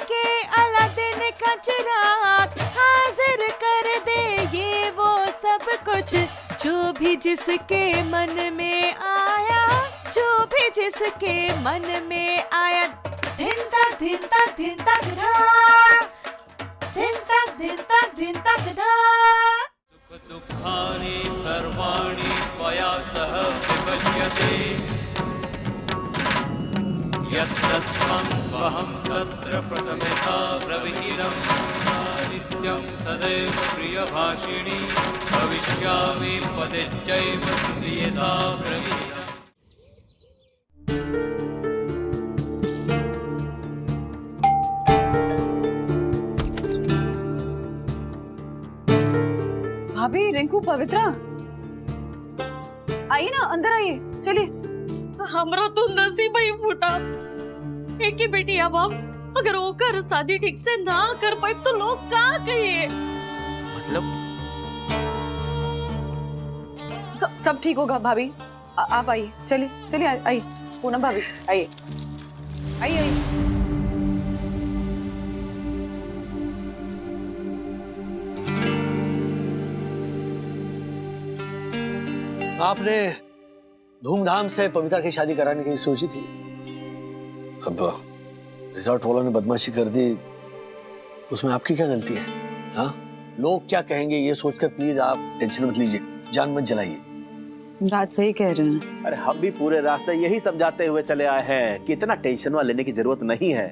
के अलादीन का चिराग, हाजिर कर दे ये वो सब कुछ, जो भी जिसके मन में आया, जो भी जिसके मन में आया। धिनता धिनता धिनता धिना, धिनता धिनता धिनता धिना। दुःखानि सर्वाणि त्वया सह विभज्यते, यत्तत्त्वं वहं तत्र प्रथमतः ब्रवीमि, नित्यं सदैव प्रियभाषिणी, भविष्यामि पदेच्चैव तृतीयसा ब्रवीमि। भाभी, रिंकू, पवित्रा, आइए ना, अंदर आइए, चलिए। हमरा तो नसीब ही फूटा। एक ही बेटी अब अगर होकर शादी ठीक से ना कर पाए तो लोग क्या कहिए? मतलब सब ठीक होगा भाभी, आप आइए, चलिए चलिए, आइए पूनम भाभी, आइए आइए आइए। आपने धूमधाम से पवित्रा की शादी कराने की सोची थी, अब रिजॉर्ट वालों ने बदमाशी कर दी, उसमें आपकी क्या गलती है? हाँ, लोग क्या कहेंगे ये सोचकर प्लीज आप टेंशन मत लीजिए, जान मत जलाइए। राज सही कह रहे हैं। अरे हम भी पूरे रास्ते यही समझाते हुए चले आए हैं कि इतना टेंशन वाले लेने की जरूरत नहीं है,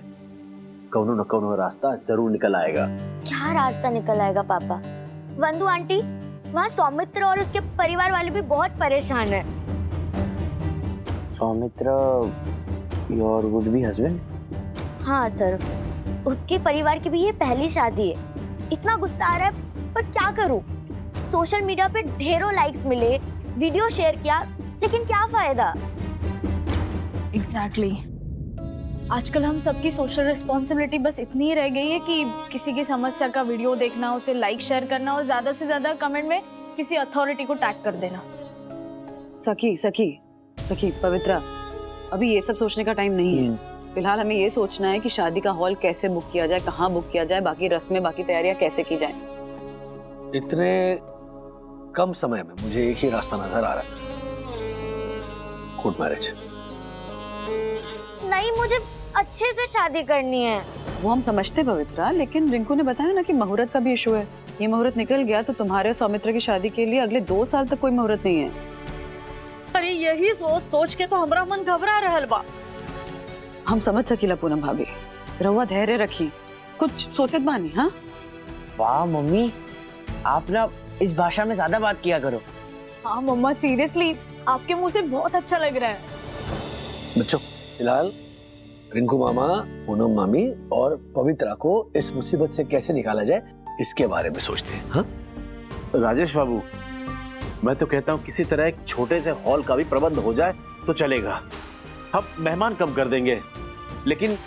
कौनो न कौनो रास्ता जरूर निकल आएगा। क्या रास्ता निकल आएगा पापा? वंदु आंटी, वहाँ सौमित्र और उसके परिवार वाले भी बहुत परेशान है। Soumitra your would be husband? हाँ सर, उसके परिवार की भी ये पहली शादी है। इतना गुस्सा आ रहा है, पर क्या करूँ? सोशल मीडिया पे ढेरों लाइक्स मिले, वीडियो शेयर किया, लेकिन क्या फायदा? एग्जैक्टली। आजकल हम सबकी सोशल रिस्पॉन्सिबिलिटी बस इतनी ही रह गई है कि किसी की समस्या का वीडियो देखना, उसे लाइक शेयर करना और ज्यादा से ज्यादा कमेंट में किसी अथॉरिटी को टैग कर देना। सखी सखी सखी पवित्रा, अभी ये सब सोचने का टाइम नहीं है। फिलहाल हमें ये सोचना है कि शादी का हॉल कैसे बुक किया जाए, कहाँ बुक किया जाए, बाकी रस्में, बाकी तैयारियां कैसे की जाए। इतने कम समय में मुझे एक ही रास्ता नजर आ रहा है, कोर्ट मैरिज। नहीं, मुझे अच्छे से शादी करनी है। वो हम समझते पवित्रा, लेकिन रिंकू ने बताया ना कि मुहूर्त का भी इशू है। ये मुहूर्त निकल गया तो तुम्हारे और सौमित्र की शादी के लिए अगले 2 साल तक कोई मुहूर्त नहीं है। अरे यही सोच सोच के तो हमारा मन घबरा रहल बा। हम समझ सकीला पूनम भाभी, रहुआ धैर्य रखी, कुछ सोचत बानी। हाँ वाह मम्मी, आप ना इस भाषा में ज्यादा बात किया करो। हाँ मम्मा, सीरियसली आपके मुंह से बहुत अच्छा लग रहा है। बच्चों, फिलहाल रिंकू मामा, पूनम मामी और पवित्रा को इस मुसीबत से कैसे निकाला जाए इसके बारे में सोचते हैं। हाँ? राजेश बाबू, मैं तो कहता हूँ किसी तरह एक छोटे से हॉल का भी प्रबंध हो जाए तो चलेगा। हम मेहमान कम कर देंगे, लेकिन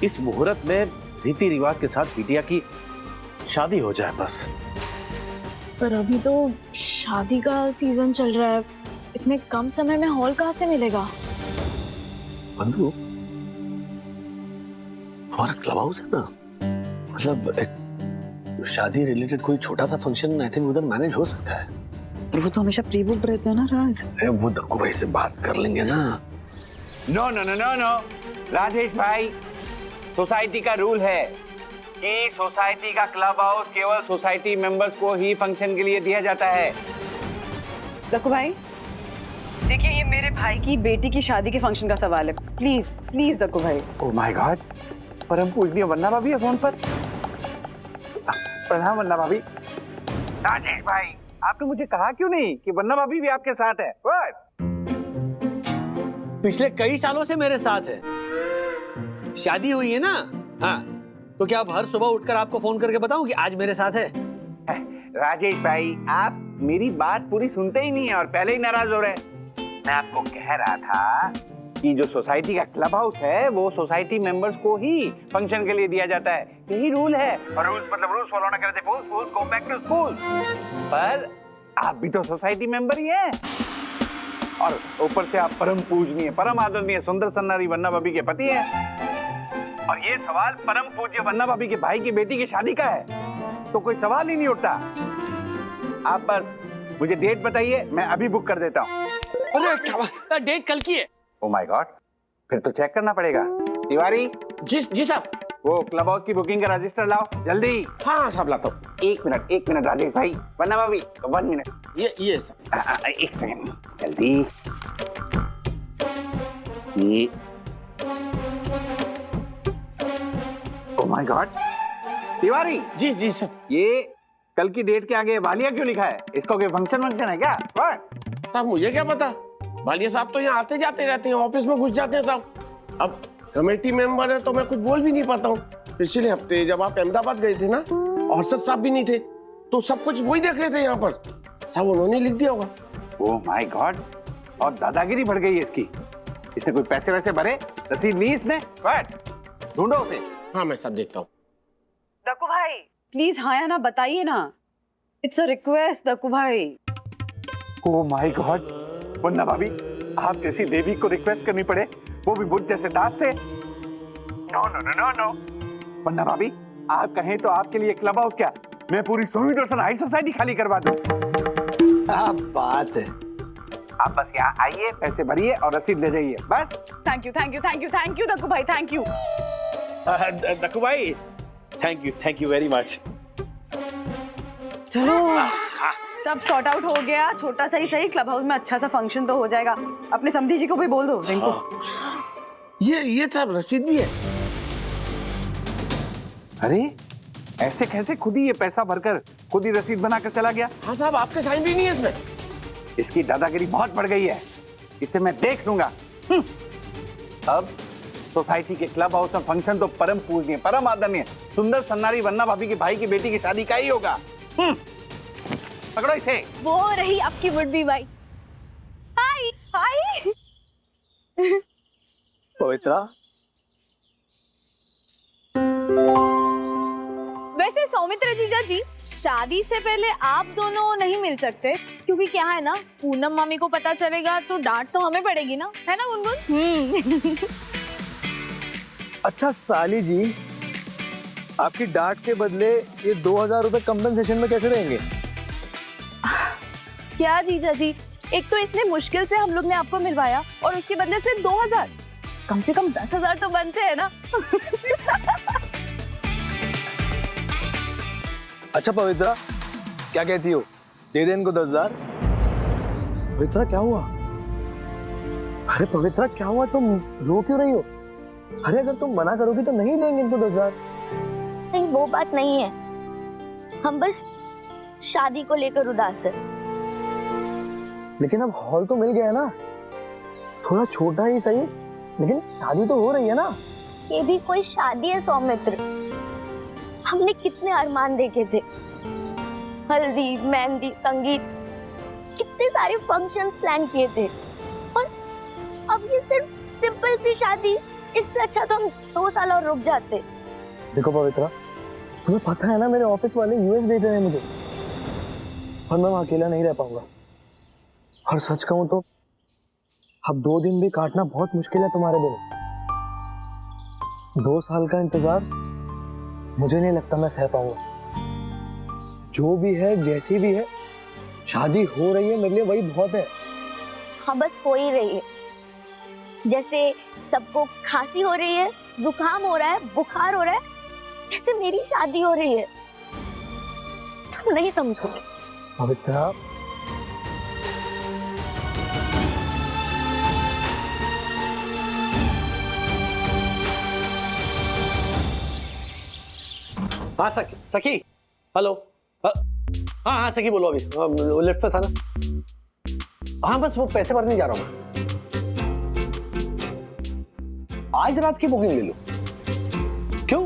इस मुहूर्त में रीति रिवाज के साथ बिटिया की शादी हो जाए बस। पर अभी तो शादी का सीजन चल रहा है, इतने कम समय में हॉल कहाँ से मिलेगा? बंधु, हमारा क्लब हाउस है ना, मतलब एक शादी रिलेटेड कोई छोटा सा फंक्शन आई थिंक उधर मैनेज हो सकता है। पर वो तो हमेशा प्री बुक रहते हैं ना राज। वो दक्कू भाई से बात कर लेंगे ना। No no no no no Rajesh भाई, सोसाइटी का रूल है कि सोसाइटी का क्लब हाउस केवल सोसाइटी मेंबर्स को ही फंक्शन के लिए दिया जाता है। दक्कू भाई, देखिए ये मेरे भाई की बेटी की शादी के फंक्शन का सवाल है, प्लीज प्लीज दक्कू भाई। ओह माय गॉड, परम पूजनीय वन्ना भाभी है फोन पर। प्रणाम वन्ना भाभी। राजेश भाई, आपने मुझे कहा क्यों नहीं कि वन्ना भाभी भी आपके साथ है? पिछले कई सालों से मेरे साथ है, शादी हुई है ना। हाँ, तो क्या आप हर सुबह उठकर आपको फोन करके बताऊं कि आज मेरे साथ है? राजेश भाई, आप मेरी बात पूरी सुनते ही नहीं है और पहले ही नाराज हो रहे हैं। मैं आपको कह रहा था कि जो सोसाइटी का क्लब हाउस है वो सोसाइटी मेंबर्स को ही फंक्शन के लिए दिया जाता है, यही रूल है। और रूल्स मतलब रूल्स फॉलो ना करे तो फूल्स गो बैक टू स्कूल। पर आप भी तो सोसाइटी मेंबर ही हैं, और ऊपर से आप परम पूजनीय, परम आदरणीय, सुंदर सन्नारी वन्ना भाभी के पति हैं। और ये सवाल परम पूज्य वन्ना भाभी के भाई की बेटी की शादी का है, तो कोई सवाल ही नहीं उठता। आप बस मुझे डेट बताइए, मैं अभी बुक कर देता हूँ। अरे क्या डेट कल की है? ओ माय गॉड, फिर तो चेक करना पड़ेगा। तिवारी जी साहब। वो क्लब हाउस की बुकिंग का रजिस्टर लाओ जल्दी। हाँ साहब लाता हूँ। एक मिनट राजेश भाई, वन्ना भाभी 1 मिनट। ये सर। एक सेकंड जल्दी। ये oh my God, Tiwari ji sir. ये कल की डेट के आगे वालिया क्यों लिखा है? इसका कोई फंक्शन है क्या? साहब मुझे क्या पता, वालिया साहब तो यहाँ आते जाते रहते हैं, ऑफिस में घुस जाते हैं साहब। अब कमेटी मेंबर है तो मैं कुछ बोल भी नहीं पाता हूँ। पिछले हफ्ते जब आप अहमदाबाद गए थे ना, और साहब भी नहीं थे, तो सब कुछ वही देख रहे थे यहाँ पर। साहब उन्होंने लिख दिया होगा। ओह माय गॉड, और दादागिरी बढ़ गई है इसकी। इसने कोई पैसे वैसे भरे? रसीद ली इसने? ढूंढो उसे। हाँ मैं सब देखता हूँ। दक्कू भाई प्लीज हाँ या ना बताइए ना, इट्स अ रिक्वेस्ट दक्कू भाई। ओह माय गॉड, वन्ना भाभी आप जैसी देवी को रिक्वेस्ट करनी पड़े, वो भी मुझ जैसे दास से? नो। वन्ना भाभी आप कहें तो आपके लिए क्लब हाउस क्या, मैं पूरी सोविडोसन हाई सोसाइटी खाली करवा दूं। क्या बात है। आप बस यहाँ आइए, पैसे भरिए और रसीद ले जाइए बस। थैंक यू दक्कू भाई, थैंक यू। दक्कू भाई थैंक यू वेरी मच। चलो सब सॉर्ट आउट हो गया, छोटा सा ही सही क्लब हाउस में अच्छा सा फंक्शन तो हो जाएगा। अपने समधी जी को भी बोल दो। ये सब रसीद भी है। अरे ऐसे कैसे खुद ही ये पैसा भरकर खुद ही रसीद बनाकर चला गया? हाँ साहब आपके साइन भी नहीं है इसमें। इसकी दादागिरी बहुत बढ़ गई है, इसे मैं देख लूंगा। अब सोसाइटी के क्लब हाउस में फंक्शन तो परम पूजनीय, परम आदरणीय सुंदर सन्नारी वन्ना भाभी के भाई की बेटी की शादी का ही होगा। पकड़ो इसे। वो रही आपकी वुड बी वाइफ। हाय पवित्रा, वैसे सौमित्र जीजा जी, शादी से पहले आप दोनों नहीं मिल सकते, क्योंकि क्या है ना, पूनम मामी को पता चलेगा तो डांट तो हमें पड़ेगी ना, है ना गुनगुन? अच्छा साली जी, आपकी डांट के बदले ये 2000 रुपए कंपनसेशन में कैसे देंगे? क्या जीजा जी, एक तो इतने मुश्किल से हम लोग ने आपको मिलवाया और उसके बदले सिर्फ 2000, कम से कम 10,000 तो बनते हैं ना। अच्छा पवित्रा, क्या कहती हो, दे दे इनको 10,000? पवित्रा क्या हुआ? अरे पवित्रा क्या हुआ, तुम रो क्यों रही हो? अरे अगर तुम मना करोगी तो नहीं देंगे इनको 10,000। नहीं वो बात नहीं है, हम बस शादी को लेकर उदास है। लेकिन अब हॉल तो मिल गया है ना, थोड़ा छोटा ही सही, लेकिन शादी तो हो रही है ना। ये भी कोई शादी है सौमित्र? हमने कितने अरमान देखे थे, हल्दी, मेहंदी, संगीत, कितने सारे फंक्शंस प्लान किए थे, और अब ये सिर्फ सिंपल सी शादी। इससे अच्छा तो हम 2 साल और रुक जाते। देखो पवित्रा, तुम्हें पता है ना मेरे ऑफिस वाले यूएस भेज रहे हैं मुझे, और मैं वहां अकेला नहीं रह पाऊंगा। और सच कहूं तो अब 2 दिन भी काटना बहुत मुश्किल है तुम्हारे बिना। 2 साल का इंतजार मुझे नहीं लगता मैं सह पाऊंगा। जो भी है जैसी भी है, शादी हो रही है, मेरे लिए वही बहुत है। हाँ बस हो ही रही है, जैसे सबको खांसी हो रही है, जुकाम हो रहा है, बुखार हो रहा है, जैसे मेरी शादी हो रही है। तुम नहीं समझोगे। पवित्रा, हाँ सखी, हेलो। हाँ सखी बोलो, अभी लिफ्ट पे था ना। हाँ बस वो पैसे भरने जा रहा हूँ। आज रात की बुकिंग ले लो। क्यों?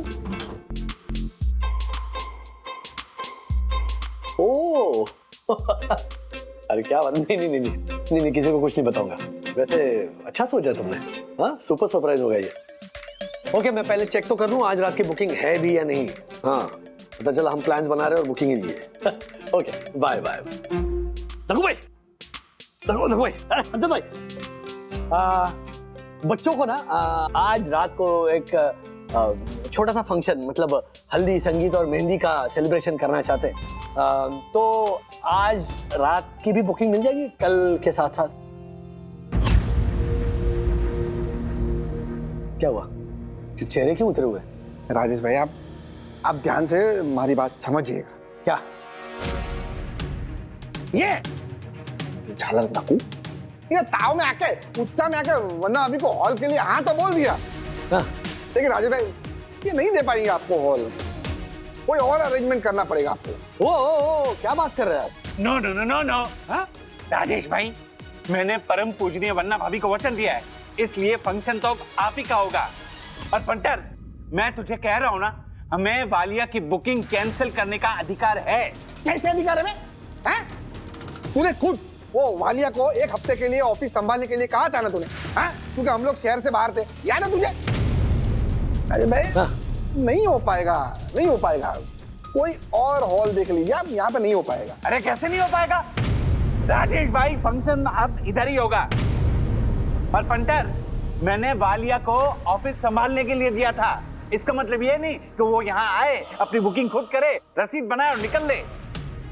ओ अरे क्या बात, नहीं किसी को कुछ नहीं बताऊंगा। वैसे अच्छा सोचा तुमने, हाँ सुपर सरप्राइज होगा ये। ओके मैं पहले चेक तो कर लूं आज रात की बुकिंग है भी या नहीं। हाँ पता चला हम प्लान्स बना रहे हैं और बुकिंग ही नहीं है। Okay bye bye. दक्कू भाई, अंजन भाई, बच्चों को ना आज रात को एक छोटा सा फंक्शन, मतलब हल्दी संगीत और मेहंदी का सेलिब्रेशन करना चाहते हैं। तो आज रात की भी बुकिंग मिल जाएगी कल के साथ साथ। क्या हुआ, चेहरे क्यों उतरे हुए? राजेश भाई आप ध्यान से हमारी बात समझिएगा। क्या ये झालर डाकू ये ताव में आके, उत्साह में आके, वरना अभी को हॉल के लिए हाँ तो बोल दिया। हाँ। लेकिन राजेश भाई ये नहीं दे पाएंगे आपको हॉल, कोई और अरेंजमेंट करना पड़ेगा आपको। ओ, क्या बात कर रहे हैं आप? No no no no no, Rajesh भाई मैंने परम पूजनीय वन्ना भाभी को वचन दिया है, इसलिए फंक्शन तो अब आप ही का होगा। और पंटर, मैं तुझे कह रहा हूँ ना, हमें वालिया की बुकिंग कैंसिल करने का अधिकार है। कैसे अधिकार है? तूने खुद वो वालिया को एक हफ्ते के लिए ऑफिस संभालने के लिए कहा था ना तूने, क्योंकि हम लोग शहर से बाहर थे, याद है तुझे? अरे भाई नहीं हो पाएगा, नहीं हो पाएगा, कोई और हॉल देख लीजिए आप, यहाँ पे नहीं हो पाएगा। अरे कैसे नहीं हो पाएगा राजेश भाई, फंक्शन अब इधर ही होगा। और पंटर, मैंने वालिया को ऑफिस संभालने के लिए दिया था, इसका मतलब ये नहीं कि वो यहाँ आए, अपनी बुकिंग खुद करे, रसीद बनाए और निकल ले।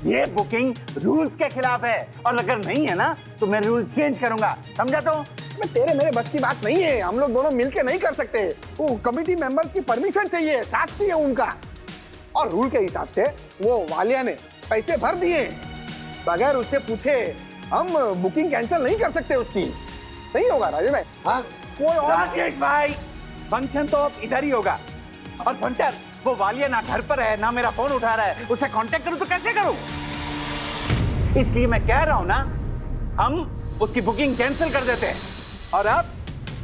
ये बुकिंग रूल्स के खिलाफ है, और अगर नहीं है ना तो मैं रूल चेंज करूंगा, समझा? तो तेरे मेरे बस की बात नहीं है, हम लोग दोनों मिलके नहीं कर सकते, वो कमिटी मेंबर्स की परमिशन चाहिए, साक्षी है उनका। और रूल के हिसाब से वो वालिया ने पैसे भर दिए, बगैर उससे पूछे हम बुकिंग कैंसिल नहीं कर सकते उसकी। नहीं होगा राजेश भाई। हाँ कोई और राजेश भाई, फंक्शन तो अब इधर ही होगा। और पंटर, वो वालिया ना घर पर है, ना मेरा फोन उठा रहा है, उसे कांटेक्ट करूं तो कैसे करूं? इसलिए मैं कह रहा हूं ना, हम उसकी बुकिंग कैंसिल कर देते हैं, और अब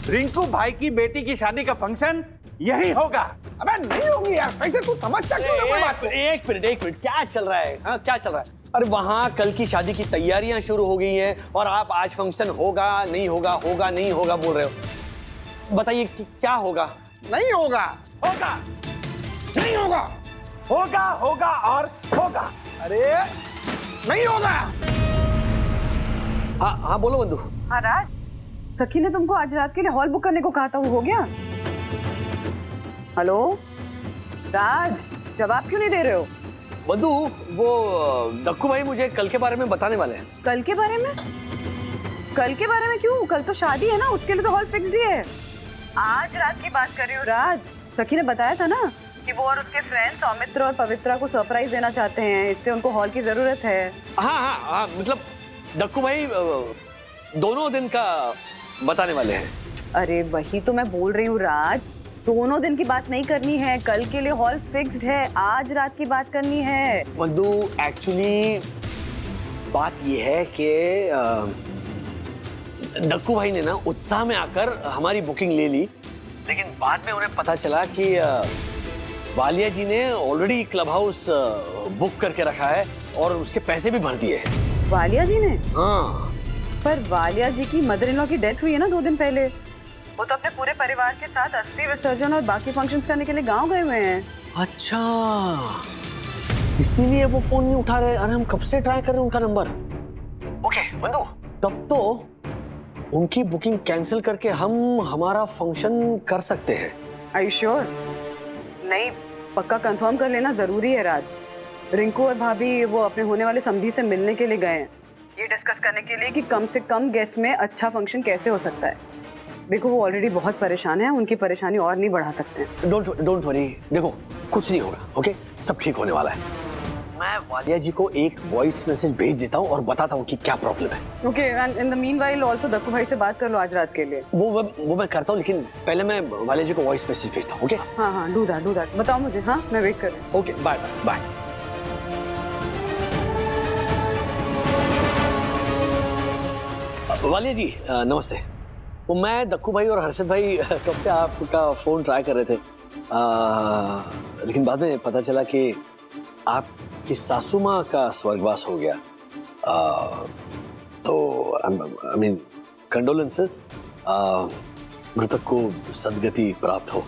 रिंकू भाई की बेटी की शादी का फंक्शन यही होगा। अबे नहीं होगी यार, कैसे तू समझता क्यों नहीं कोई बात को? एक मिनट, क्या चल रहा है? हाँ, क्या चल रहा है? अरे वहाँ कल की शादी की तैयारियां शुरू हो गई हैं, और आप आज फंक्शन होगा नहीं होगा, होगा नहीं होगा बोल रहे हो। बताइए क्या होगा? नहीं होगा, होगा, नहीं होगा, होगा, होगा और होगा। अरे नहीं होगा। हाँ हाँ बोलो बंधु। हाँ राज, सखी ने तुमको आज रात के लिए हॉल बुक करने को कहा था, वो हो गया? हेलो राज, जवाब क्यों नहीं दे रहे हो? बंधु, वो दक्कू भाई मुझे कल के बारे में बताने वाले हैं। कल के बारे में? कल के बारे में क्यों? कल तो शादी है ना, उसके लिए तो हॉल फिक्स्ड ही है। आज रात की बात कर रही हूँ राज। सखी ने बताया था ना कि वो और उसके फ्रेंड्स सौमित्र और पवित्रा को सरप्राइज देना चाहते हैं, इसलिए उनको हॉल की जरूरत है। हाँ, मतलब दक्कू भाई दोनों दिन का बताने वाले हैं। अरे वही तो मैं बोल रही हूँ राज, दोनों दिन की बात नहीं करनी है, कल के लिए हॉल फिक्स्ड है, आज रात की बात करनी है। बंधु, एक्चुअली बात ये है कि दक्कू भाई ने ना उत्साह में आकर हमारी बुकिंग ले ली, लेकिन बाद में उन्हें पता चला कि वालिया जी ने ऑलरेडी क्लब हाउस बुक करके रखा है और उसके पैसे भी भर दिए हैं। वालिया जी ने? हाँ। पर वालिया जी की मदर इन लॉ की डेथ हुई है ना 2 दिन पहले, वो तो अपने पूरे परिवार के साथ अस्थि विसर्जन और बाकी फंक्शंस करने के लिए गांव गए हुए हैं। अच्छा, इसीलिए वो फोन नहीं उठा रहे। अरे हम कब से ट्राई कर रहे हैं उनका नंबर। ओके बंधु, तब तो उनकी बुकिंग कैंसिल करके हम हमारा फंक्शन कर सकते हैं। Are you sure? नहीं, पक्का कंफर्म कर लेना जरूरी है राज। रिंकू और भाभी वो अपने होने वाले समधी से मिलने के लिए गए हैं, ये डिस्कस करने के लिए कि कम से कम गेस्ट में अच्छा फंक्शन कैसे हो सकता है। देखो वो ऑलरेडी बहुत परेशान है, उनकी परेशानी और नहीं बढ़ा सकते हैं। डोंट वरी, देखो कुछ नहीं होगा, ओके? सब ठीक होने वाला है। मैं वालिया जी को एक वॉइस मैसेज भेज देता हूँ और बताता हूँ कि क्या प्रॉब्लम है। Okay, and in the meanwhile also Dakku भाई से बात कर लो आज रात के लिए। वो मैं करता हूँ, लेकिन पहले मैं वालिया जी को वॉइस मैसेज भेजता हूँ। ओके? हाँ, डू दैट, बताओ मुझे। हाँ, मैं वेट कर रही हूँ। Okay, bye bye. Walia ji नमस्ते। वो मैं दक्कू भाई और हर्षद भाई कब से आपका फोन ट्राई कर रहे थे, लेकिन बाद में पता चला कि आपकी सासू माँ का स्वर्गवास हो गया। तो आई मीन कंडोलेंसेस, मृतक को सदगति प्राप्त हो,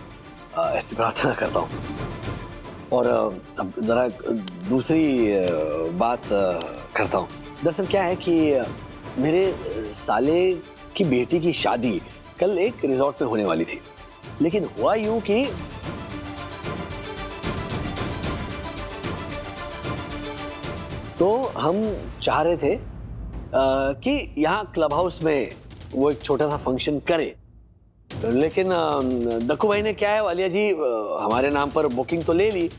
ऐसी प्रार्थना करता हूँ। और अब जरा दूसरी बात करता हूँ। दरअसल क्या है कि मेरे साले की बेटी की शादी कल एक रिजॉर्ट में होने वाली थी, लेकिन हुआ यूं कि तो हम चाह रहे थे कि यहाँ क्लब हाउस में वो एक छोटा सा फंक्शन करे, लेकिन दक्कू भाई ने क्या है वालिया जी हमारे नाम पर बुकिंग तो ले ली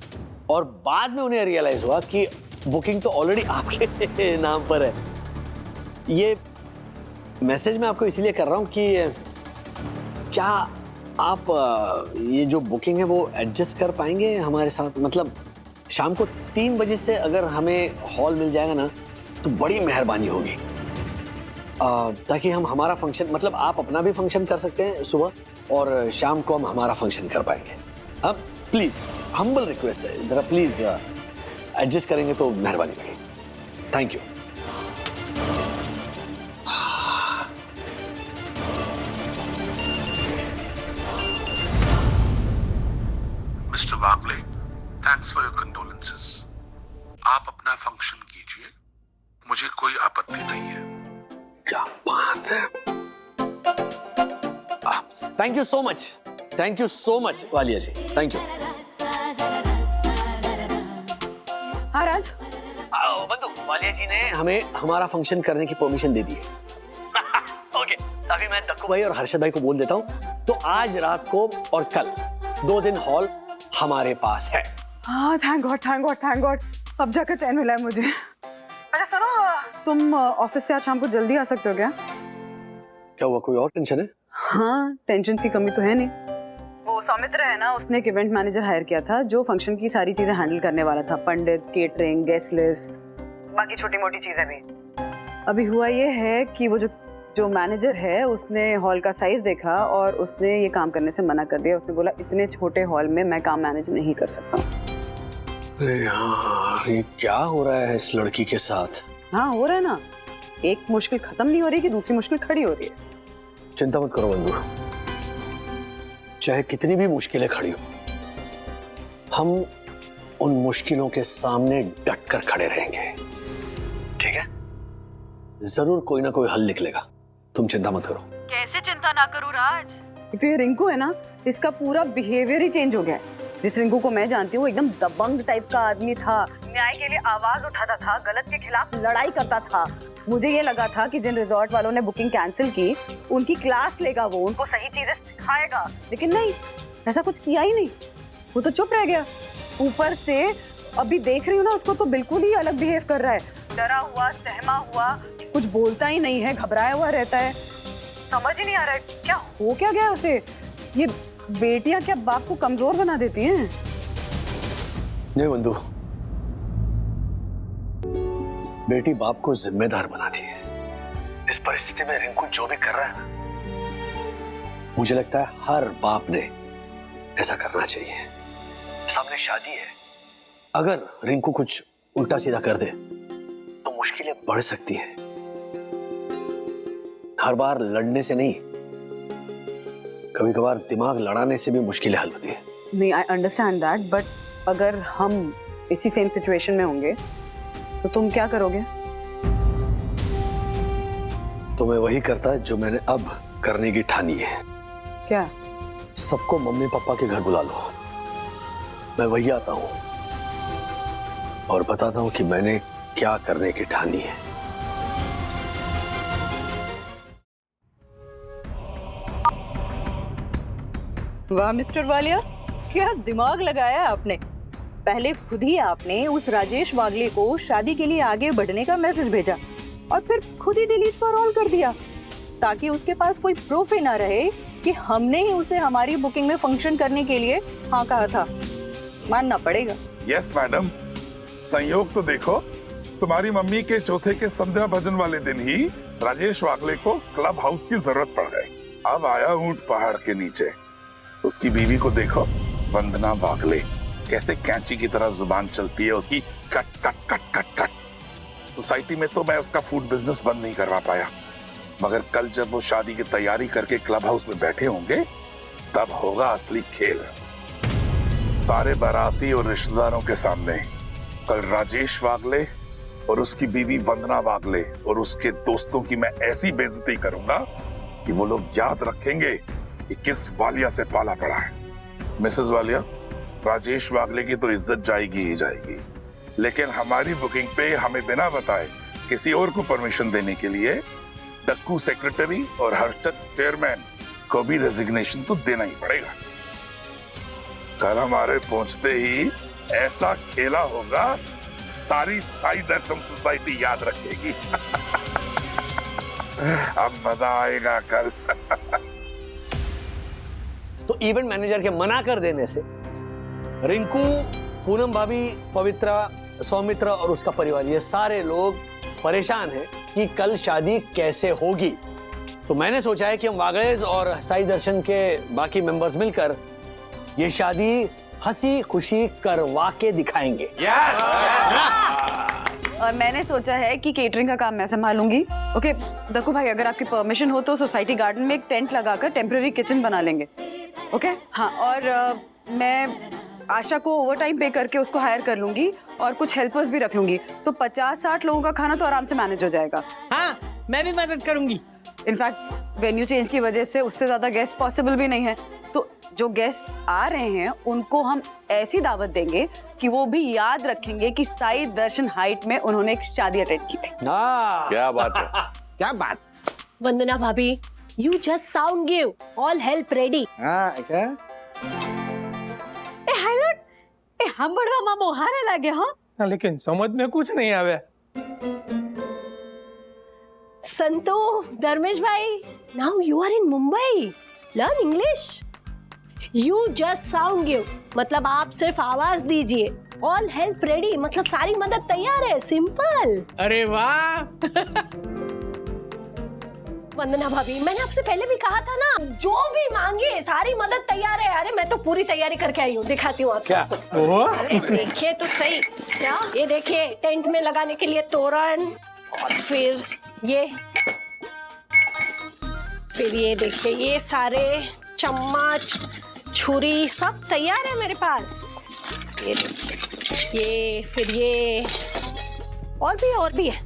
और बाद में उन्हें रियलाइज हुआ कि बुकिंग तो ऑलरेडी आपके नाम पर है। ये मैसेज मैं आपको इसलिए कर रहा हूँ कि क्या आप ये जो बुकिंग है वो एडजस्ट कर पाएंगे हमारे साथ? मतलब शाम को 3 बजे से अगर हमें हॉल मिल जाएगा ना तो बड़ी मेहरबानी होगी, ताकि हम हमारा फंक्शन, मतलब आप अपना भी फंक्शन कर सकते हैं सुबह और शाम को हम हमारा फंक्शन कर पाएंगे। अब प्लीज हम्बल रिक्वेस्ट है, जरा प्लीज एडजस्ट करेंगे तो मेहरबानी होगी। Thank you. Mister Wagle, thanks for your condolences. आप अपना फंक्शन कीजिए, मुझे कोई आपत्ति नहीं है। क्या बात है। Thank you so much Walia ji, thank you. हाँ राज, बंधु, वालिया जी ने हमें हमारा फंक्शन करने की परमिशन दे दी है। ओके, अभी मैं दक्कू भाई और हर्षद भाई को बोल देता हूँ, तो आज रात को और कल 2 दिन हॉल हमारे पास है। हाँ, थैंक गॉड, अब जाकर चैन मिला है मुझे। अच्छा सुनो, तुम ऑफिस से आज शाम को जल्दी आ सकते हो क्या? क्या हुआ, कोई और टेंशन है? हाँ, टेंशन की कमी तो है नहीं। वो सौमित्र है ना, उसने एक इवेंट मैनेजर हायर किया था जो फंक्शन की सारी चीजें हैंडल करने वाला था, पंडित, केटरिंग, गेस्ट लिस्ट, बाकी छोटी मोटी चीजें भी। अभी हुआ ये है कि वो जो मैनेजर है उसने हॉल का साइज देखा और उसने ये काम करने से मना कर दिया। उसने बोला इतने छोटे हॉल में मैं काम मैनेज नहीं कर सकता। अरे यार, ये क्या हो रहा है इस लड़की के साथ? हाँ, हो रहा है ना, एक मुश्किल खत्म नहीं हो रही कि दूसरी मुश्किल खड़ी हो रही है। चिंता मत करो बंधु, चाहे कितनी भी मुश्किलें खड़ी हो, हम उन मुश्किलों के सामने डट कर खड़े रहेंगे, ठीक है? जरूर कोई ना कोई हल निकलेगा, तुम चिंता मत करो। कैसे चिंता ना करूं राज? तो ये रिंकू है ना, इसका पूरा बिहेवियर ही चेंज हो गया है। जिस रिंकू को मैं जानती हूँ वो एकदम दबंग टाइप का आदमी था, न्याय के लिए आवाज उठाता था, गलत के खिलाफ लड़ाई करता था। मुझे ये लगा था कि जिन रिजॉर्ट वालों ने बुकिंग कैंसिल की उनकी क्लास लेगा, वो उनको सही चीजें सिखाएगा, लेकिन नहीं, ऐसा कुछ किया ही नहीं। वो तो चुप रह गया। ऊपर से अभी देख रही हूँ ना, उसको तो बिल्कुल ही अलग बिहेव कर रहा है, डरा हुआ, सहमा हुआ, कुछ बोलता ही नहीं है, घबराया हुआ रहता है। समझ ही नहीं आ रहा है क्या गया उसे। ये बेटियां क्या बाप को कमजोर बना देती हैं? नहीं बंधु, बेटी बाप को जिम्मेदार बनाती है। इस परिस्थिति में रिंकू जो भी कर रहा है ना, मुझे लगता है हर बाप ने ऐसा करना चाहिए। सामने शादी है, अगर रिंकू कुछ उल्टा सीधा कर दे तो मुश्किलें बढ़ सकती हैं। हर बार लड़ने से नहीं, कभी कभार दिमाग लड़ाने से भी मुश्किलें हल होती है। नहीं, आई अंडरस्टैंड दैट, बट अगर हम इसी सेम सिचुएशन में होंगे तो तुम क्या करोगे? तो मैं वही करता जो मैंने अब करने की ठानी है। क्या? सबको मम्मी पापा के घर बुला लो, मैं वही आता हूं और बताता हूं कि मैंने क्या करने की ठानी है। वाह मिस्टर वालिया, क्या दिमाग लगाया आपने। पहले खुद ही आपने उस राजेश वागले को शादी के लिए आगे बढ़ने का मैसेज भेजा और फिर खुद ही डिलीट फॉर ऑल कर दिया, ताकि उसके पास कोई प्रूफ ही ना रहे कि हमने ही उसे हमारी बुकिंग में फंक्शन करने के लिए हाँ कहा था। मानना पड़ेगा। यस मैडम, संयोग तो देखो, तुम्हारी मम्मी के चौथे के संध्या भजन वाले दिन ही राजेश वागले को क्लब हाउस की जरूरत पड़ गई। अब आया ऊंट पहाड़ के नीचे। उसकी बीवी को देखो, वंदना वागले, कैसे कैंची की तरह जुबान चलती है उसकी, cut cut cut cut cut. Society में तो मैं उसका फूड बिजनेस बंद नहीं करवा पाया, मगर कल जब वो शादी की तैयारी करके क्लब हाउस में बैठे होंगे तब होगा असली खेल। सारे बाराती और रिश्तेदारों के सामने कल राजेश वागले और उसकी बीवी वंदना वागले और उसके दोस्तों की मैं ऐसी बेइज्जती करूंगा कि वो लोग याद रखेंगे कि किस वालिया से पाला पड़ा है। मिसेस वालिया, राजेश वागले की तो इज्जत जाएगी ही जाएगी, लेकिन हमारी बुकिंग पे हमें बिना बताए किसी और को परमिशन देने के लिए डक्कू सेक्रेटरी और हर्षद चेयरमैन को भी रेजिग्नेशन तो देना ही पड़ेगा। कल हमारे पहुंचते ही ऐसा खेला होगा, सारी साई दर्शन सोसाइटी याद रखेगी। अब मजा आएगा कल। तो इवेंट मैनेजर के मना कर देने से रिंकू, पूनम भाभी, पवित्रा, सौमित्र और उसका परिवार, ये सारे लोग परेशान हैं कि कल शादी कैसे होगी। तो मैंने सोचा है कि हम वागलेस और साई दर्शन के बाकी मेंबर्स मिलकर ये शादी हंसी खुशी करवा के दिखाएंगे। और मैंने सोचा है कि केटरिंग का काम मैं संभालूंगी। ओके दक्कू भाई, अगर आपकी परमिशन हो तो सोसाइटी गार्डन में एक टेंट लगाकर टेम्पररी किचन बना लेंगे। ओके हाँ, और मैं आशा को ओवर टाइम पे करके उसको हायर कर लूंगी और कुछ हेल्पर्स भी रख लूंगी, तो 50-60 लोगों का खाना तो आराम से मैनेज हो जाएगा। हाँ, मैं भी मदद करूंगी। इनफैक्ट वेन्यू चेंज की वजह से उससे ज्यादा गेस्ट पॉसिबल भी नहीं है, तो जो गेस्ट आ रहे हैं उनको हम ऐसी दावत देंगे कि वो भी याद रखेंगे कि साई दर्शन हाइट में उन्होंने एक शादी अटेंड की थी। क्या बात है। क्या बात। वंदना भाभी, you just sound give, all help ready. हाँ क्या? ए हाइलोट, ए हम बड़वा मां मोहारा लागे हो। हाँ, लेकिन समझ में कुछ नहीं आवे। संतो, धर्मेश भाई, now you are in Mumbai, learn English. You just sound give मतलब आप सिर्फ आवाज दीजिए, ऑल हेल्प रेडी मतलब सारी मदद तैयार है, सिंपल। अरे वाह। वंदना भाभी, मैंने आपसे पहले भी कहा था ना, जो भी मांगे सारी मदद तैयार है। अरे मैं तो पूरी तैयारी करके आई हूँ, दिखाती हूँ आपको। अरे देखिए तो सही, क्या ये देखिए, टेंट में लगाने के लिए तोरण, और फिर ये देखिए, ये सारे चम्मच, छुरी सब तैयार है मेरे पास। ये देखिए, ये फिर ये और भी है।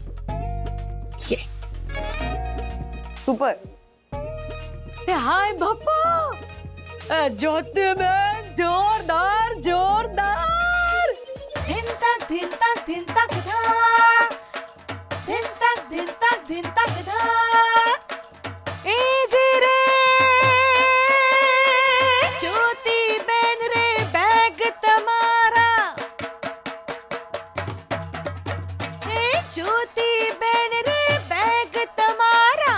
ये सुपर। हाय भप्पा, जोते में जोरदार जोरदार। धिन तक धिन तक धिन तक धा, धिन तक धिन तक धिन तक धा। ए जी रे ज्योति बहन रे बैग तुम्हारा, ए ज्योति बहन रे बैग तुम्हारा,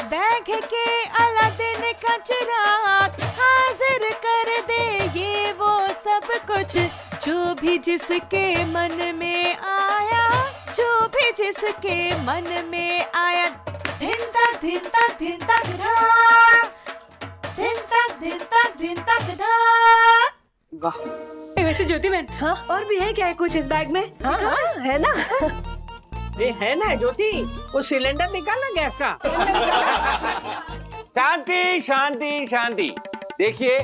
बैग के अलादीन का चिराग हाजिर कर दे ये वो सब कुछ, जो भी जिसके मन में आया, जो भी जिसके मन में आया। धिन तक धिन तक धिन तक धा, धिन तक धिन तक धिन तक धा। वाह। वैसे ज्योति बहन, हाँ और भी है क्या कुछ इस बैग में? हाँ हाँ है ना। ये है ना ज्योति, वो सिलेंडर निकालना गैस का। शांति शांति शांति। देखिए,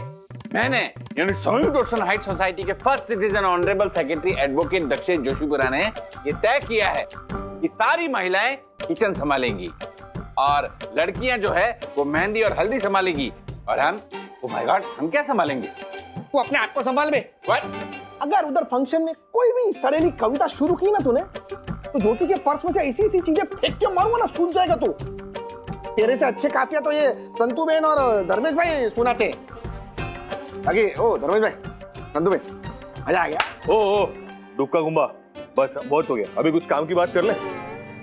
मैंने यानी साई दर्शन हाइट सोसाइटी के first citizen honourable secretary advocate दक्षिण जोशीपुरा ने ये तय किया है कि सारी महिलाएं किचन संभालेंगी और लड़कियां जो है वो मेहंदी और हल्दी संभालेंगी, और हम, ओ माय गॉड, हम क्या संभालेंगे? तू अपने आप को संभाल बे। What? अगर उधर फंक्शन में कोई भी सड़ेली कविता शुरू की ना तूने, तो ज्योति के पर्स में से ऐसी ऐसी चीजें फेंक के मारूंगा ना, सूझ जाएगा तू। तेरे से अच्छे काफिया तो ये संतू बहन और धर्मेश भाई सुनाते हैं। आगे ओ धर्मेश भाई, संतू भाई, मजा आ गया। ओ डुक्का गुम्बा, बस बहुत हो गया, अभी कुछ काम की बात कर ले।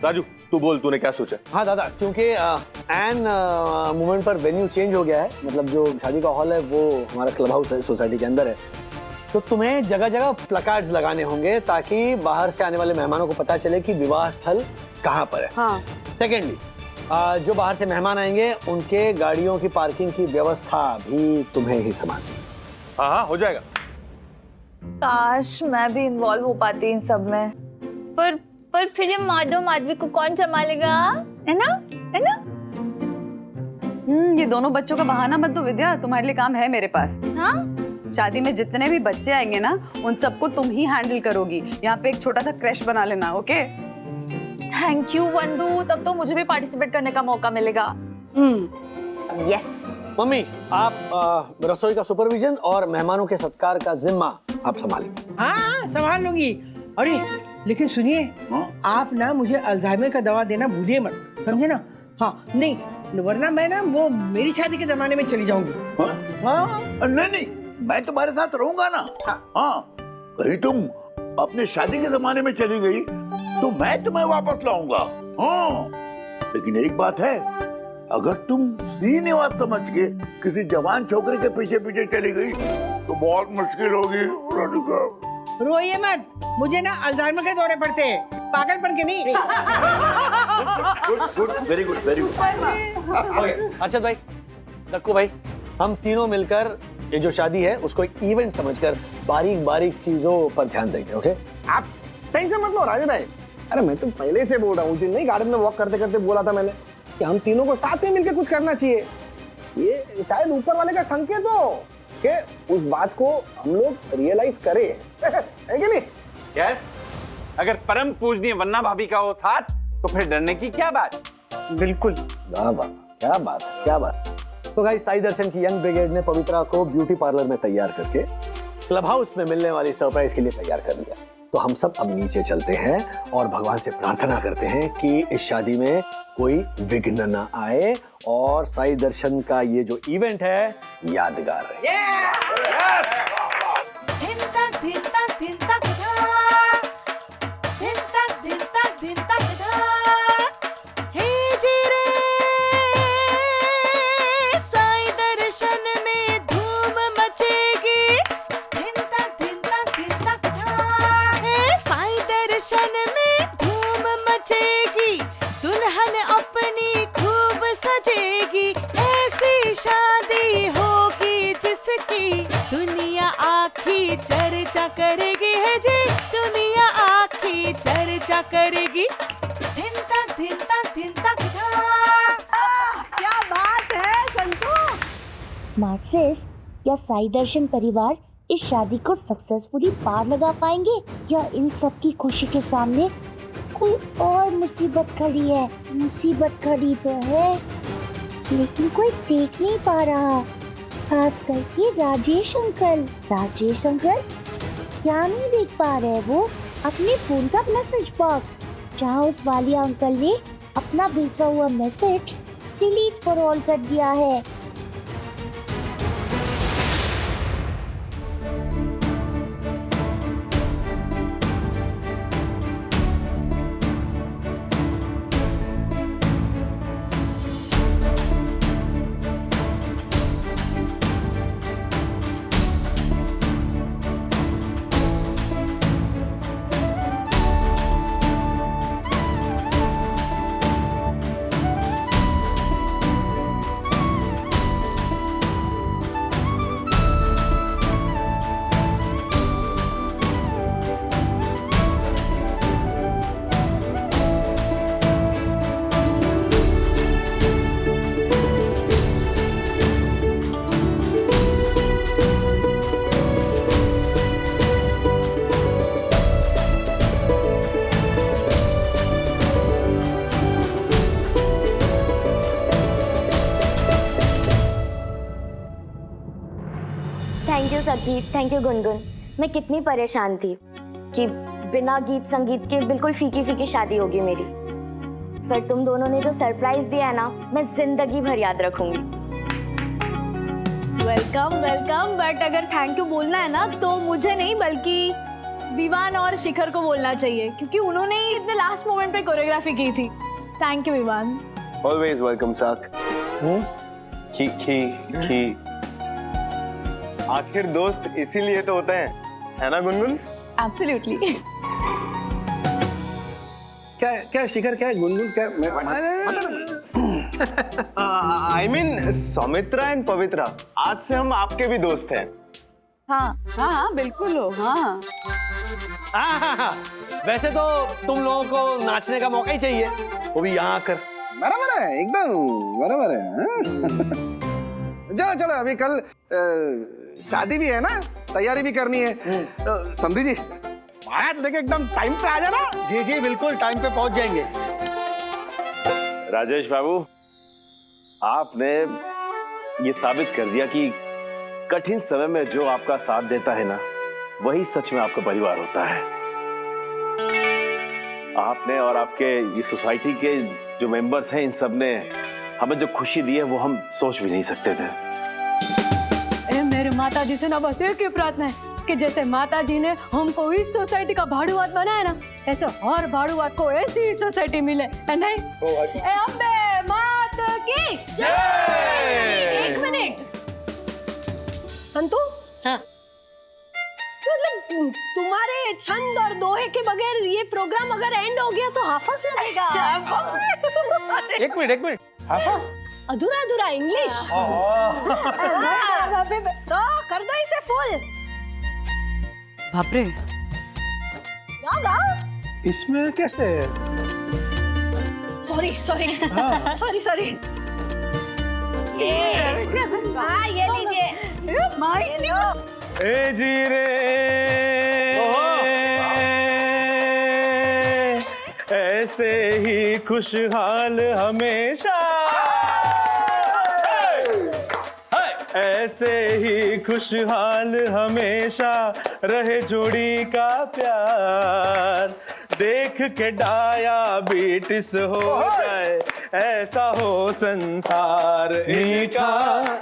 राजू तू बोल, तूने क्या सोचा? हाँ दादा, क्योंकि एन मोमेंट पर वेन्यू चेंज हो गया है, मतलब जो शादी का हॉल है वो हमारा क्लब हाउस है, सोसाइटी के अंदर है, तो तुम्हें जगह जगह प्लकार्ड्स लगाने होंगे ताकि बाहर से आने वाले मेहमानों को पता चले कि विवाह स्थल कहाँ पर है। हाँ। सेकेंडली, जो बाहर से मेहमान आएंगे उनके गाड़ियों की पार्किंग की व्यवस्था भी तुम्हें ही संभालनी। हाँ हाँ हो जाएगा। काश मैं भी इन्वॉल्व हो पाती इन सब में, पर फिर ये माधव माधवी को कौन संभालेगा, है ना, है ना? ये दोनों बच्चों का बहाना मत दो विद्या, तुम्हारे लिए काम है मेरे पास। हाँ? शादी में जितने भी बच्चे आएंगे ना, उन सबको तुम ही हैंडल करोगी। यहाँ पे एक छोटा सा क्रैश बना लेना, ओके? थैंक यू वंदू, तब तो मुझे भी पार्टिसिपेट करने का मौका मिलेगा। यस। मम्मी, आप रसोई का सुपरविजन और मेहमानों के सत्कार का जिम्मा आप संभालेंगे। हाँ संभाल लूंगी। अरे लेकिन सुनिए, आप ना मुझे अल्जाइमर का दवा देना भूलिए मत, समझे ना? हाँ नहीं, वरना मैं ना वो मेरी शादी के जमाने में चली जाऊंगी। हाँ? नहीं नहीं, मैं तुम्हारे साथ रहूंगा ना। हाँ, कहीं तुम अपने शादी के जमाने में चली गई तो मैं तुम्हें वापस लाऊंगा। हाँ, लेकिन एक बात है, अगर तुम श्रीनिवास समझ के किसी जवान छोकरे के पीछे पीछे चली गई तो बहुत मुश्किल होगी राधिका। रोइए मत, मुझे ना अल्जाइमर के दौरे पड़ते हैं, पागलपन के नहीं। Very good very good. Arshad भाई, दक्कू भाई, हम तीनों मिलकर ये जो शादी है उसको एक इवेंट समझकर बारीक बारीक चीजों पर ध्यान देंगे। ओके? आप टेंशन मत लो राजे भाई। अरे मैं तो पहले से बोल रहा हूँ, नहीं गार्डन में वॉक करते करते बोला था मैंने कि हम तीनों को साथ में मिलकर कुछ करना चाहिए। ये शायद ऊपर वाले का संकेत हो कि उस बात को हम लोग रियलाइज करें। है कि नहीं? यस, अगर परम पूजनीय वन्ना भाभी का हो साथ तो फिर डरने की क्या बात। बिल्कुल। वाह वाह, क्या बात है, क्या बात। तो गाइस, साई दर्शन की यंग ब्रिगेड ने पवित्रा को ब्यूटी पार्लर में तैयार करके क्लब हाउस में मिलने वाली सरप्राइज के लिए तैयार कर लिया। तो हम सब अब नीचे चलते हैं और भगवान से प्रार्थना करते हैं कि इस शादी में कोई विघ्न ना आए और साई दर्शन का ये जो इवेंट है यादगार रहे। चर्चा करेगी है जी, दुनिया आखी चर्चा करेगी। धिन तक क्या बात है संतू। स्मार्ट सेफ, क्या साई दर्शन परिवार इस शादी को सक्सेसफुली पार लगा पाएंगे या इन सब की खुशी के सामने कोई और मुसीबत खड़ी है? मुसीबत खड़ी तो है लेकिन कोई देख नहीं पा रहा, खास करके राजेश अंकल। राजेश अंकल क्या नहीं देख पा रहे? वो अपने फोन का मैसेज बॉक्स जहाँ उस वालिया अंकल ने अपना भेजा हुआ मैसेज डिलीट फॉर ऑल कर दिया है। थैंक यू सखी, थैंक यू गुनगुन। मैं कितनी परेशान थी कि बिना गीत संगीत के बिल्कुल फीकी फीकी शादी होगी मेरी, पर तुम दोनों ने जो सरप्राइज दिया है ना, मैं जिंदगी भर याद रखूंगी। वेलकम वेलकम, बट अगर थैंक यू बोलना है ना तो मुझे नहीं बल्कि विवान और शिखर को बोलना चाहिए, क्योंकि उन्होंने ही इतने लास्ट मोमेंट पे कोरियोग्राफी की थी। Thank you Vivaan. Always welcome साक। आखिर दोस्त इसीलिए तो होते हैं, है ना गुनगुन? एब्सोल्युटली। क्या क्या शिखर, क्या गुनगुन, क्या आई मीन सौमित्रा एंड पवित्रा, आज से हम आपके भी दोस्त हैं। हाँ हाँ हाँ बिल्कुल हो। हाँ वैसे तो तुम लोगों को नाचने का मौका ही चाहिए, वो भी यहाँ आकर। बराबर है, एकदम बराबर है। चलो चलो, अभी कल शादी भी है ना, तैयारी भी करनी है। तो समझी जी, महाराज लेके एकदम टाइम पे आ जाना। जी जी बिल्कुल, टाइम पे पहुंच जाएंगे। राजेश बाबू, आपने ये साबित कर दिया कि कठिन समय में जो आपका साथ देता है ना, वही सच में आपका परिवार होता है। आपने और आपके ये सोसाइटी के जो मेंबर्स हैं, इन सब ने हमें जो खुशी दी है वो हम सोच भी नहीं सकते थे। मेरे माता जी से ना बस एक ही प्रार्थना है कि जैसे माता जी ने हमको इस सोसाइटी का भाड़ूआत बनाया ना, ऐसे हर भाड़ूआत को ऐसी ही सोसाइटी मिले, है नहीं? ए अम्बे मात की जय। एक मिनट संतू, हाँ, मतलब तुम्हारे छंद और दोहे के बगैर ये प्रोग्राम अगर एंड हो गया तो हाफस लगेगा। एक मिनट अधूरा अधूरा इंग्लिश। तो कर दो इसे फुल। बाप रे, गाओ गाओ। इसमें कैसे? Sorry sorry. ये लीजिए। ए जी रे ऐसे ही खुशहाल हमेशा, ऐसे ही खुशहाल हमेशा रहे जोड़ी का प्यार, देख के डायबिटीज हो जाए ऐसा हो संसार, मीठा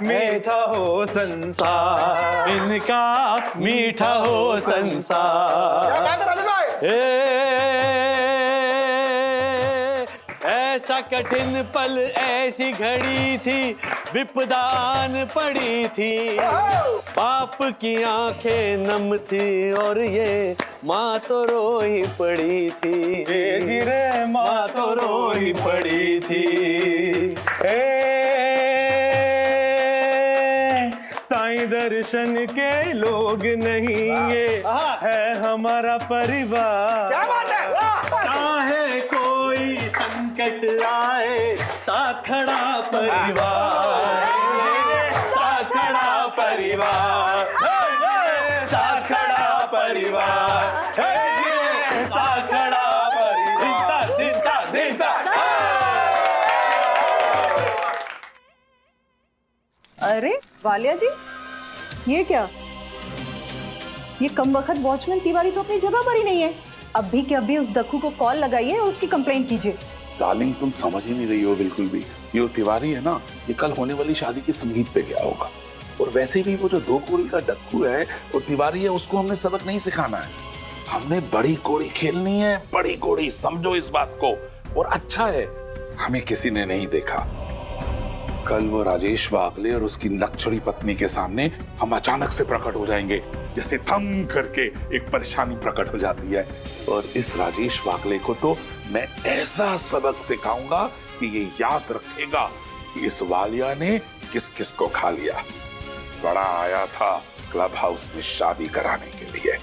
मीठा हो संसार, इनका मीठा हो संसार। ऐसा कठिन पल ऐसी घड़ी थी, विपदान पड़ी थी, बाप की आंखें नम थी और ये माँ तो रो ही पड़ी थी। जी रे माँ तो रो ही पड़ी थी। साईं दर्शन के लोग नहीं, ये है हमारा परिवार। क्या बात है? चाहे कोई संकट आए, साथ खड़ा परिवार, साथ खड़ा परिवार, साथ खड़ा परिवार, साथ खड़ा परिवार। अरे वालिया जी, ये क्या? ये कमबख्त वॉचमैन तिवारी तो अपनी जगह पर ही नहीं है। अभी के अभी उस दक्खू को कॉल लगाइए और उसकी कंप्लेंट कीजिए। डार्लिंग, तुम समझ ही नहीं रही हो बिल्कुल भी। ये तिवारी है ना, ये कल होने वाली शादी के संगीत पे गया होगा। और वैसे भी वो जो 2 कोड़ी का डक्कू है वो तिवारी है, उसको हमने सबक नहीं सिखाना है, हमने बड़ी कोड़ी खेलनी है। बड़ी कोड़ी, समझो इस बात को। और अच्छा है हमें किसी ने नहीं देखा। कल वो राजेश वागले और उसकी लक्षणी पत्नी के सामने हम अचानक से प्रकट हो जाएंगे, जैसे थम करके एक परेशानी प्रकट हो जाती है। और इस राजेश वागले को तो मैं ऐसा सबक सिखाऊंगा कि ये याद रखेगा कि इस वालिया ने किस किस को खा लिया। बड़ा आया था क्लब हाउस में शादी कराने के लिए।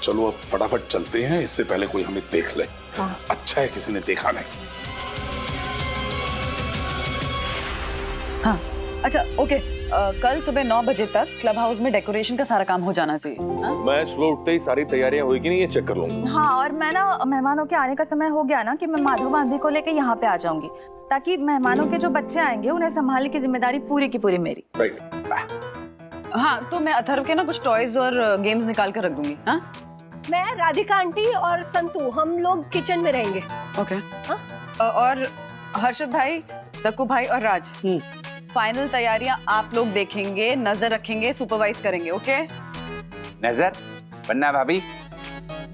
चलो अब फटाफट चलते हैं, इससे पहले कोई हमें देख ले। अच्छा है किसी ने देखा नहीं। हाँ, अच्छा ओके, कल सुबह 9 बजे तक क्लब हाउस में डेकोरेशन का सारा काम हो जाना चाहिए। मैं सुबह उठते ही सारी तैयारियां होगी नहीं, ये चेक कर लूंगा। हाँ, और मैं ना मेहमानों के आने का समय हो गया ना कि मैं माधव गांधी को लेके यहाँ पे आ जाऊंगी, ताकि मेहमानों के जो बच्चे आएंगे उन्हें संभालने की जिम्मेदारी पूरी की पूरी मेरी। हाँ, तो मैं अथर्व के ना कुछ टॉयज और गेम्स निकाल कर रख दूंगी। हाँ, मैं राधिका आंटी और संतू हम लोग किचन में रहेंगे। ओके। और हर्षद भाई, दक्कू भाई और राज, फाइनल तैयारियां आप लोग देखेंगे, नजर रखेंगे, सुपरवाइज करेंगे। ओके? नजर बन्ना भाभी,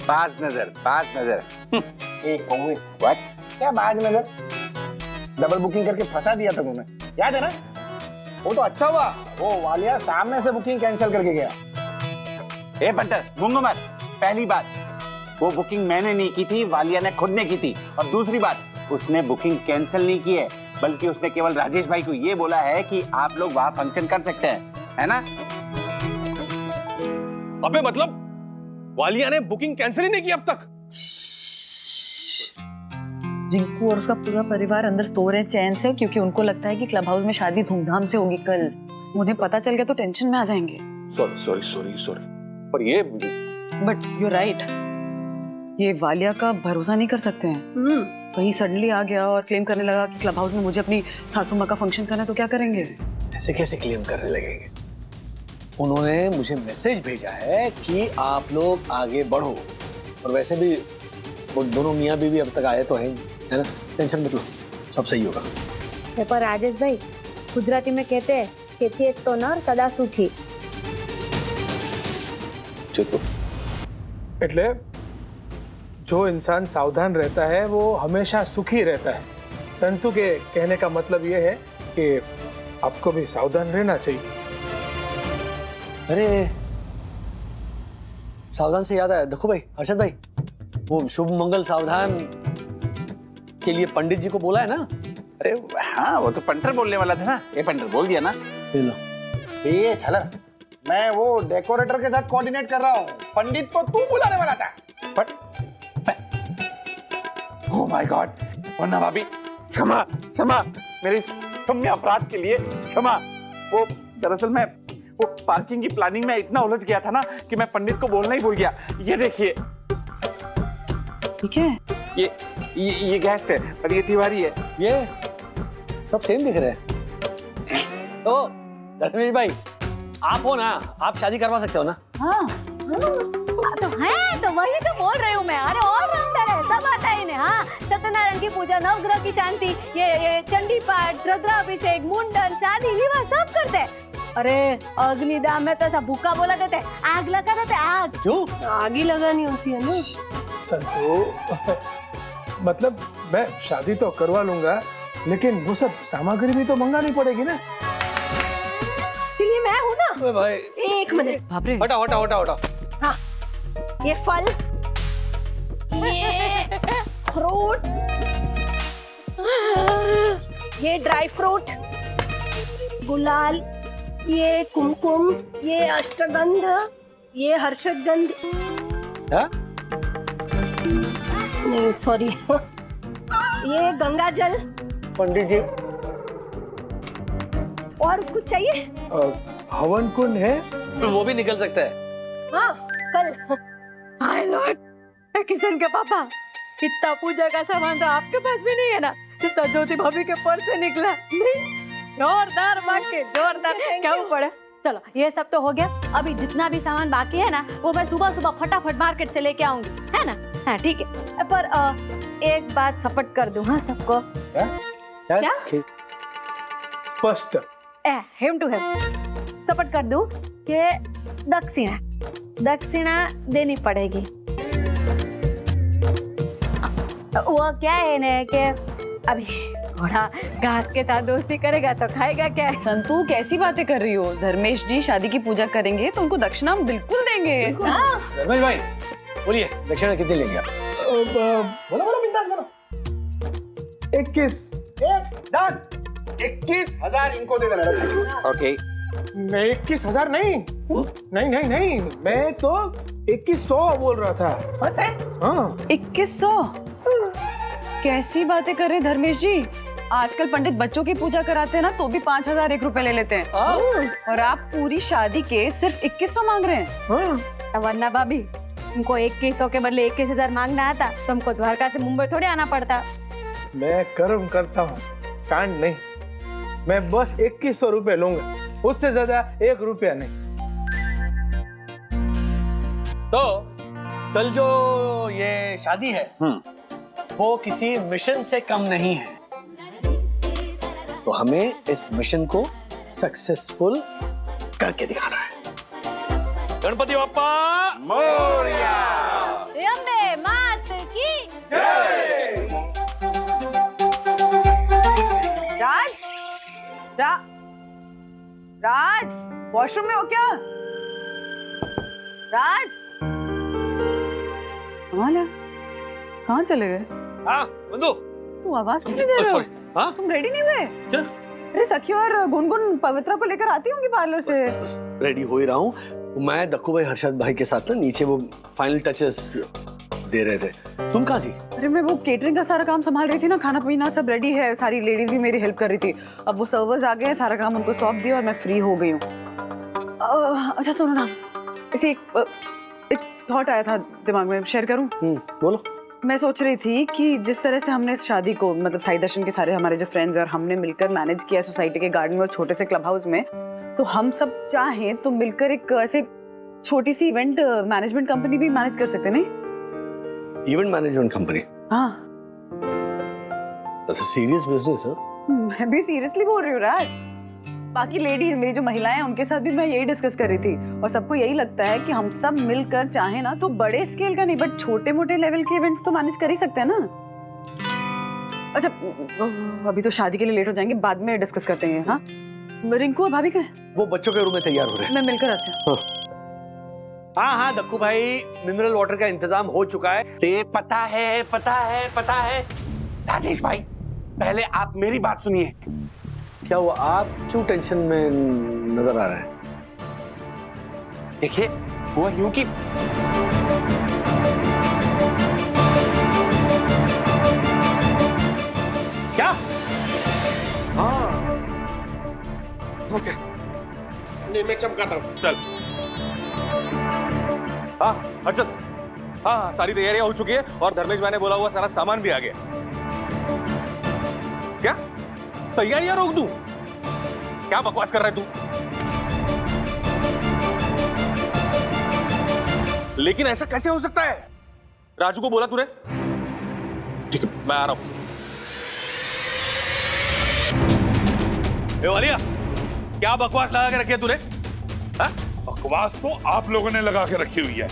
बाज नजर, बाज नजर। व्हाट? क्या बाज नजर? डबल बुकिंग करके फंसा दिया था तूने, याद है ना? वो तो अच्छा हुआ, वो वालिया सामने से बुकिंग कैंसिल करके गया। ए बंटर, गूंगो मत। पहली बात, वो बुकिंग मैंने नहीं की थी, वालिया ने खुद ने की थी। और दूसरी बात, उसने बुकिंग कैंसिल नहीं की है, बल्कि उसने केवल राजेश भाई को ये बोला है कि आप लोग वहां फंक्शन कर सकते हैं, है ना? अबे मतलब वालिया ने बुकिंग कैंसिल ही नहीं की अब तक? जिंकू और उसका पूरा परिवार अंदर सो रहे चैन से, क्योंकि उनको लगता है कि क्लब हाउस में शादी धूमधाम से होगी कल। उन्हें पता चल गया तो टेंशन में आ जाएंगे। सॉरी पर ये बट यू राइट, ये वालिया का भरोसा नहीं कर सकते हैं। कहीं सडनली आ गया और क्लेम करने लगा कि क्लब हाउस में मुझे अपनी सासू माँ का फंक्शन करना है, तो क्या करेंगे? ऐसे कैसे क्लेम करने लगेंगे? उन्होंने मुझे मैसेज भेजा है कि आप लोग आगे बढ़ो। और वैसे भी वो दोनों मियाँ बीवी अब तक आए तो हैं, है ना? टेंशन मत लो, सब सही होगा। पर राजेश भाई, गुजराती में कहते हैं कि चेत तो नर सदा सुखी। चेतो એટલે जो इंसान सावधान रहता है वो हमेशा सुखी रहता है। संतू के कहने का मतलब ये है कि आपको भी सावधान रहना चाहिए। अरे सावधान से याद आया, देखो भाई हर्षद भाई, वो शुभ मंगल सावधान के लिए पंडित जी को बोला है ना? अरे हाँ, वो तो पंटर बोलने वाला था ना, ये पंटर बोल दिया ना। ले लो। ये झलर, मैं वो डेकोरेटर के साथ कोऑर्डिनेट कर रहा हूँ, पंडित तो तू बुलाने वाला था। ओह माय गॉड, वरना भाभी क्षमा क्षमा, मेरे क्षम्य अपराध के लिए क्षमा। वो दरअसल मैं वो पार्किंग की प्लानिंग में इतना उलझ गया था ना कि मैं पंडित को बोलना ही भूल गया। ये देखिए, ठीक है, ये गैस है और ये तिवारी है। ये सब सेम दिख रहे हैं। तो धर्मेश भाई, आप हो ना, आप शादी करवा सकते हो ना? हाँ तो है, तो वही तो बोल रही हूँ मैं। अरे ऑलराउंडर है, सब आता है इन्हें। हाँ, सत्यनारायण की पूजा, नवग्रह की शांति, ये चंडी पाठ, रुद्राभिषेक, मुंडन, शादी विवाह सब करते हैं। अरे अग्निदान में तो सब भूखा बोला देते, आग लगा देते, आग। क्यों? आग ही लगानी होती है ना। संतू, मतलब मैं शादी तो करवा लूंगा, लेकिन वो सब सामग्री भी तो मंगानी पड़ेगी ना। इसलिए मैं हूँ ना। अरे भाई एक मिनट, बाप रे, हटाओ हटाओ हटाओ हटाओ। हाँ, ये फल, ये फ्रूट, ये ड्राई फ्रूट, गुलाल, ये कुमकुम, ये अष्टगंध, ये हर्षदगंध, नहीं सॉरी, ये गंगा जल। पंडित जी, और कुछ चाहिए? हवन कुंड है? वो भी निकल सकता है। हाँ, कल। हाय लॉर्ड किशन के पापा, इतना पूजा का सामान तो आपके पास भी नहीं है ना, जितना ज्योति भाभी के पर्स से निकला। नहीं, जोरदार बाकी, जोरदार। क्या पड़े? चलो ये सब तो हो गया, अभी जितना भी सामान बाकी है ना वो मैं सुबह सुबह फटाफट मार्केट से लेके आऊंगी, है ना? हाँ ठीक है, पर एक बात सपट कर दूं हाँ सबको। क्या? स्पष्ट हेम टू हेम सपट कर दूं कि दक्षिणा देनी पड़ेगी। वो क्या है ना कि अभी घोड़ा घास के साथ दोस्ती करेगा तो खाएगा क्या? संतू कैसी बातें कर रही हो? धर्मेश जी शादी की पूजा करेंगे तो उनको दक्षिणा हम बिल्कुल देंगे। धर्मेश भाई बोलिए, दक्षिणा कितनी लेंगे आप? बोलो बोलो बिंदास बोलो। 21। डन, 21,000 इनको दे देना। ओके, मैं 21,000 नहीं, नहीं, मैं तो 2100 बोल रहा था। हाँ 2100? कैसी बातें कर रहे हैं धर्मेश जी? आजकल पंडित बच्चों की पूजा कराते हैं ना तो भी 5,001 रुपए ले लेते हैं, और आप पूरी शादी के सिर्फ 2100 मांग रहे हैं। वरना भाभी तुमको 2100 के बदले 21,000 मांगना आता तो हमको द्वारका से मुंबई थोड़ी आना पड़ता। मैं कर्म करता हूँ, कांड नहीं। मैं बस 2100 रुपए लूंगा, उससे ज्यादा 1 रुपया नहीं। तो कल जो ये शादी है वो किसी मिशन से कम नहीं है, तो हमें इस मिशन को सक्सेसफुल करके दिखाना है। गणपति बप्पा मोरिया। अम्बे मात की राज, राज, वॉशरूम में हो क्या? राज, कहाँ चले गए? हाँ बंधु, तू आवाज क्यों नहीं दे रहे हो? हाँ? तुम रेडी नहीं हुए? क्या? अरे सखी और गुनगुन पवित्रा को लेकर आती होंगी पार्लर से। बस रेडी हो ही रहा हूँ। मैं दक्कू भाई हर्षद भाई के साथ ना नीचे वो फाइनल टचेस दे रहे थे। तुम कहाँ थी? अरे मैं वो केटरिंग का सारा काम संभाल रही थी ना, खाना पीना सब रेडी है, सारी लेडीज भी मेरी हेल्प कर रही थी। अब वो सर्वर्स आ गए हैं, सारा काम उनको सौंप दिया और मैं फ्री हो गई हूँ। अच्छा सुनो ना, इसे एक थॉट आया था दिमाग में, शेयर करूँ? बोलो। मैं सोच रही थी कि जिस तरह से हमने इस शादी को, मतलब साई दर्शन के सारे हमारे जो फ्रेंड्स और हमने मिलकर मैनेज किया सोसाइटी के गार्डन में और छोटे से क्लब हाउस में, तो हम सब चाहें तो मिलकर एक ऐसे छोटी सी इवेंट मैनेजमेंट कंपनी भी मैनेज कर सकते नहीं? Event management company. हाँ, अच्छा, सीरियस बिजनेस है। मैं भी सीरियसली बोल रही हूँ राज। बाकी लेडीज, मेरी जो महिलाएं हैं, उनके साथ भी मैं यही डिस्कस कर रही थी और सबको यही लगता है कि हम सब मिलकर चाहे ना तो बड़े स्केल का नहीं बट छोटे मोटे लेवल के इवेंट्स तो मैनेज कर ही सकते हैं ना। अच्छा, अभी तो शादी के लिए लेट हो जाएंगे, बाद में डिस्कस करते हैं। हाँ, रिंकू और भाभी कहाँ हैं? वो बच्चों के रूम में तैयार हो रहे हैं। मैं मिलकर आती हूँ। हाँ हाँ दक्कू भाई, मिनरल वाटर का इंतजाम हो चुका है। ते पता है, पता है, पता है। राजेश भाई, पहले आप मेरी बात सुनिए। क्या हुआ, आप क्यों टेंशन में नजर आ रहे हैं? देखिए, वो यूं कि क्या? हाँ, ओके, नहीं मैं चमकाता हूँ। चल। हाँ अच्छा, हाँ सारी तैयारियां हो चुकी है और धर्मेश भाई ने बोला हुआ सारा सामान भी आ गया। क्या तैयारियां रोक दूं? क्या बकवास कर रहा है तू? लेकिन ऐसा कैसे हो सकता है? राजू को बोला तूने? ठीक है, मैं आ रहा हूं। वालिया, क्या बकवास लगा के रखी है तूने? बकवास तो आप लोगों ने लगा के रखी हुई है।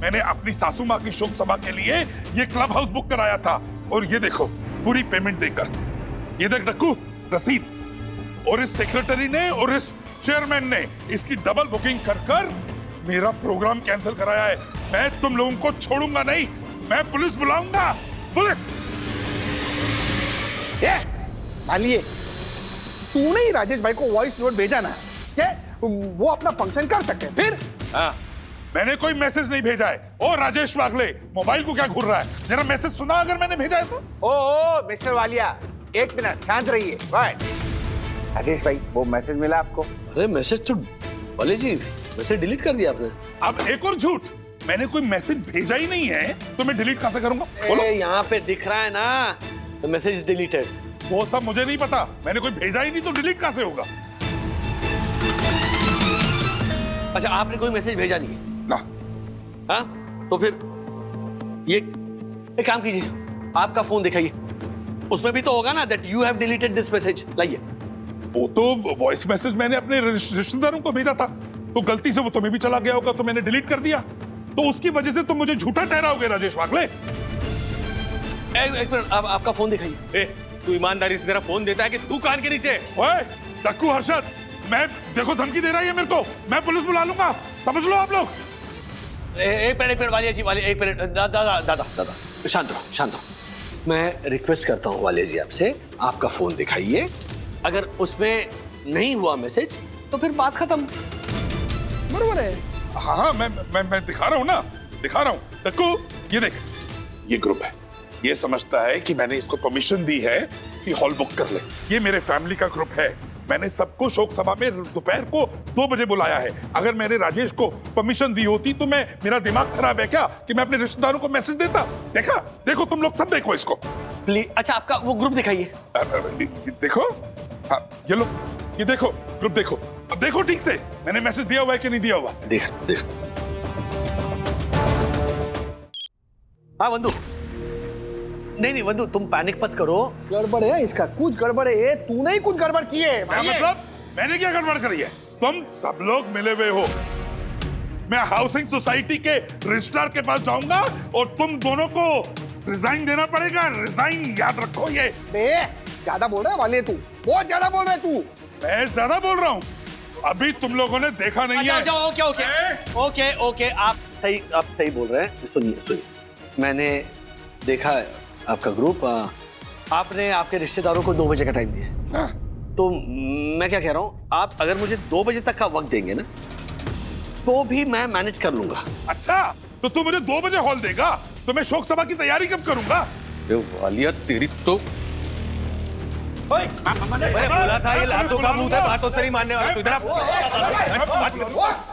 मैंने अपनी सासू माँ की शोक सभा के लिए ये क्लब हाउस बुक कराया था और ये देखो पूरी पेमेंट देकर। ये देख डक्कू, रसीद। और इस सेक्रेटरी ने और इस चेयरमैन ने इसकी डबल बुकिंग कर मेरा प्रोग्राम कैंसिल कराया है। मैं तुम लोगों को छोड़ूंगा नहीं, मैं पुलिस बुलाऊंगा, पुलिस। मानिए, तूने ही राजेश भाई को वॉइस नोट भेजा ना, क्या वो अपना फंक्शन कर सकते हैं? फिर मैंने कोई मैसेज नहीं भेजा है। ओ राजेश वागले, मोबाइल को क्या घूर रहा है? जरा मैसेज सुना अगर मैंने भेजा है तो। ओ मिस्टर वालिया, एक मिनट शांत रहिए। राजेश भाई, वो मैसेज मिला आपको? अरे मैसेज तो वाले जी, मैसेज डिलीट कर दिया आपने। अब एक और झूठ, मैंने कोई मैसेज भेजा ही नहीं है तो मैं डिलीट कैसे करूंगा? बोलो। यहाँ पे दिख रहा है ना, तो मैसेज डिलीटेड। वो सब मुझे नहीं पता, मैंने कोई भेजा ही नहीं तो डिलीट कैसे होगा? अच्छा, आपने कोई मैसेज भेजा नहीं है ना? हाँ, तो फिर ये एक काम कीजिए, आपका फोन दिखाइए, उसमें भी तो होगा ना that you have deleted this message. लाइए। वो तो वॉइस मैसेज मैंने अपने रिश्तेदारों को भेजा था, तो गलती से वो तुम्हें भी चला गया होगा तो मैंने डिलीट कर दिया। तो उसकी वजह से तुम मुझे झूठा ठहराओगे राजेश वागले। एक मिनट, आपका फोन दिखाइए। तू ईमानदारी से तेरा फोन देता है कि तू कान के नीचे? ओए डक्कू हर्षद, मैं देखो धमकी दे रहा है मेरे को, मैं पुलिस बुला लूंगा, समझ लो आप लोग। एक मिनट वालिया जी, वालिया एक मिनट। दादा शांत रहो, शांत रहो। मैं रिक्वेस्ट करता हूँ वालिया जी आपसे, आपका फोन दिखाइए। अगर उसमें नहीं हुआ मैसेज तो फिर बात खत्म। बरोबर है। हाँ, मैं दिखा रहा हूँ ना, दिखा रहा हूँ। डक्कू, ये देख, ये ग्रुप है, ये समझता है कि मैंने इसको परमिशन दी है कि हॉल बुक कर ले। ये मेरे फैमिली का ग्रुप है। मैंने सबको शोक सभा में दोपहर को 2 बजे बुलाया है। अगर मैंने राजेश को परमिशन दी होती तो मेरा दिमाग खराब है क्या कि मैं अपने रिश्तेदारों को मैसेज देता? देखा, देखो तुम लोग सब देखो इसको प्लीज। अच्छा, आपका वो ग्रुप दिखाइए। देखो, हाँ ये लो, ये देखो ग्रुप, देखो अब देखो ठीक से, मैंने मैसेज दिया हुआ है कि नहीं दिया हुआ? देख। हाँ बंधु, नहीं बंधु, तुम पैनिक मत करो। गड़बड़ है इसका, कुछ गड़बड़ है। तूने ही कुछ गड़बड़ की है। मतलब मैंने क्या गड़बड़ करी है? तुम सब लोग मिले हुए हो। मैं हाउसिंग सोसाइटी के रजिस्ट्रार के पास जाऊंगा और तुम दोनों को रिजाइन देना पड़ेगा। रिजाइन, याद रखो ये। ज्यादा बोल रहा है वाले, तू बहुत ज्यादा बोल रहा है तू। मैं ज्यादा बोल रहा हूँ? अभी तुम लोगों ने देखा नहीं है। ओके, आप सही बोल रहे हैं। सुनिए, मैंने देखा आपका ग्रुप। आपने आपके रिश्तेदारों को 2 बजे का टाइम दिया। तो मैं क्या कह रहा हूँ, आप अगर मुझे 2 बजे तक का वक्त देंगे ना, तो भी मैं मैनेज कर लूंगा। अच्छा, तो तू मुझे 2 बजे हॉल देगा तो मैं शोक सभा की तैयारी कब करूंगा? वालिया तेरी तो बोला था ये लातों का मुंह था, बातों से नहीं मानने वाला। तू इधर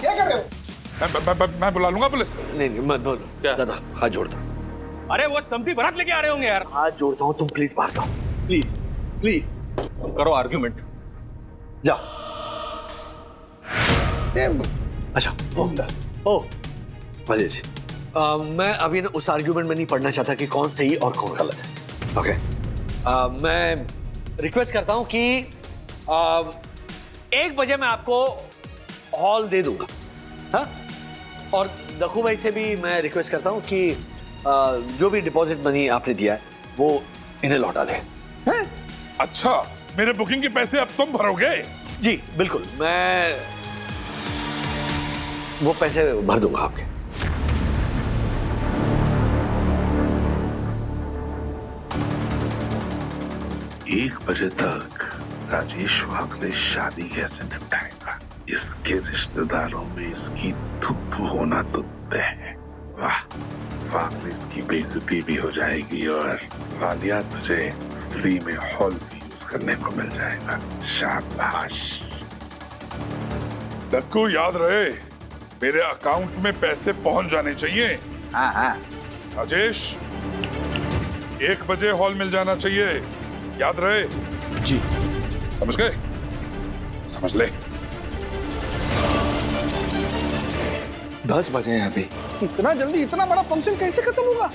क्या कर रहे हो? मैं बुला लूंगा पुलिस। नहीं मत बोलो। क्या दादा, हाथ जोड़ दो। अरे वो समधी बारात लेके आ रहे होंगे यार। हाथ जोड़ता हूँ, तुम प्लीज बाहर जाओ, प्लीज तुम करो आर्ग्यूमेंट। जाओ। अच्छा, ओ वालिया जी, मैं अभी ना उस आर्ग्यूमेंट में नहीं पढ़ना चाहता कि कौन सही और कौन गलत है। ओके, मैं रिक्वेस्ट करता हूं कि 1 बजे मैं आपको हॉल दे दूंगा। हाँ, और दखू भाई से भी मैं रिक्वेस्ट करता हूं कि जो भी डिपॉजिट मनी आपने दिया है वो इन्हें लौटा दें। अच्छा, मेरे बुकिंग के पैसे अब तुम भरोगे? जी बिल्कुल, मैं वो पैसे भर दूंगा आपके। 1 बजे तक राजेश वागले शादी कैसे निपटाएगा? इसके रिश्तेदारों में इसकी थुथु होना तो तय है। वाह, वागले इसकी बेइज्जती भी हो जाएगी और वालिया तुझे फ्री में हॉल भी यूज करने को मिल जाएगा। शाबाश। डक्कू, याद रहे मेरे अकाउंट में पैसे पहुंच जाने चाहिए। हाँ हाँ। राजेश, 1 बजे हॉल मिल जाना चाहिए, याद रहे। जी। समझ गए? समझ ले। 10 बजे हैं अभी। इतना जल्दी इतना बड़ा फंक्शन कैसे खत्म होगा?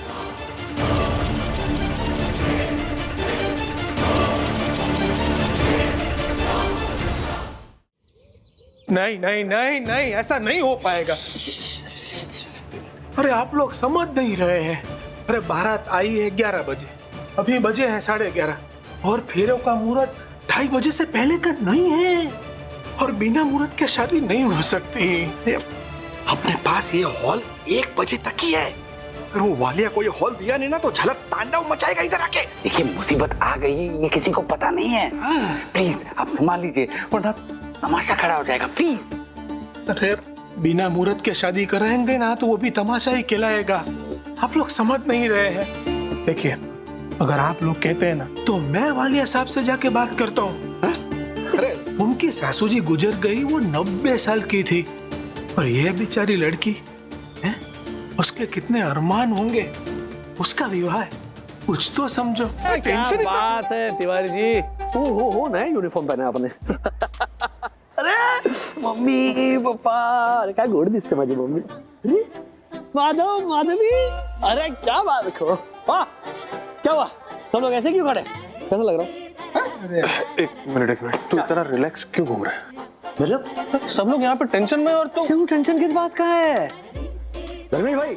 नहीं नहीं नहीं नहीं, ऐसा नहीं हो पाएगा। अरे आप लोग समझ नहीं रहे हैं। अरे बारात आई है 11 बजे, अभी बजे हैं 11:30 और फेरों का मुहूर्त 2:30 बजे से पहले का नहीं है और बिना मुहूर्त के शादी नहीं हो सकती। अपने पास ये हॉल 1 बजे तक ही है। अगर वो वालिया को ये हॉल दिया नहीं ना तो झलक तांडव मचाएगा इधर आके। देखिए, मुसीबत आ गई है, ये किसी को पता नहीं है। प्लीज आप संभाल लीजिए वरना तमाशा खड़ा हो जाएगा। प्लीज। अरे बिना मुहूर्त के शादी कराएंगे ना तो वो भी तमाशा ही कहलाएगा। आप लोग समझ नहीं रहे हैं। देखिए, अगर आप लोग कहते हैं ना तो मैं वालिया साहब से जाके बात करता हूँ। अरे उनकी सासू जी गुजर गई, वो 90 साल की थी और ये बेचारी लड़की है, उसके कितने अरमान होंगे। उसका विवाह है, कुछ तो समझो। क्या बात है तिवारी जी। हो नया यूनिफॉर्म पहना आपने। अरे मम्मी पापा, अरे क्या गोड़ दिसते माझी मम्मी। अरे माधव, माधवी, अरे क्या बात रखो। वाह, क्या हुआ? सब लोग ऐसे क्यों खड़े? कैसा लग रहा हूँ? एक मिनट, तू इतना रिलैक्स क्यों घूम रहा है? मतलब सब लोग यहाँ पे टेंशन में, और तो क्यों टेंशन किस बात का है? धर्मेश भाई,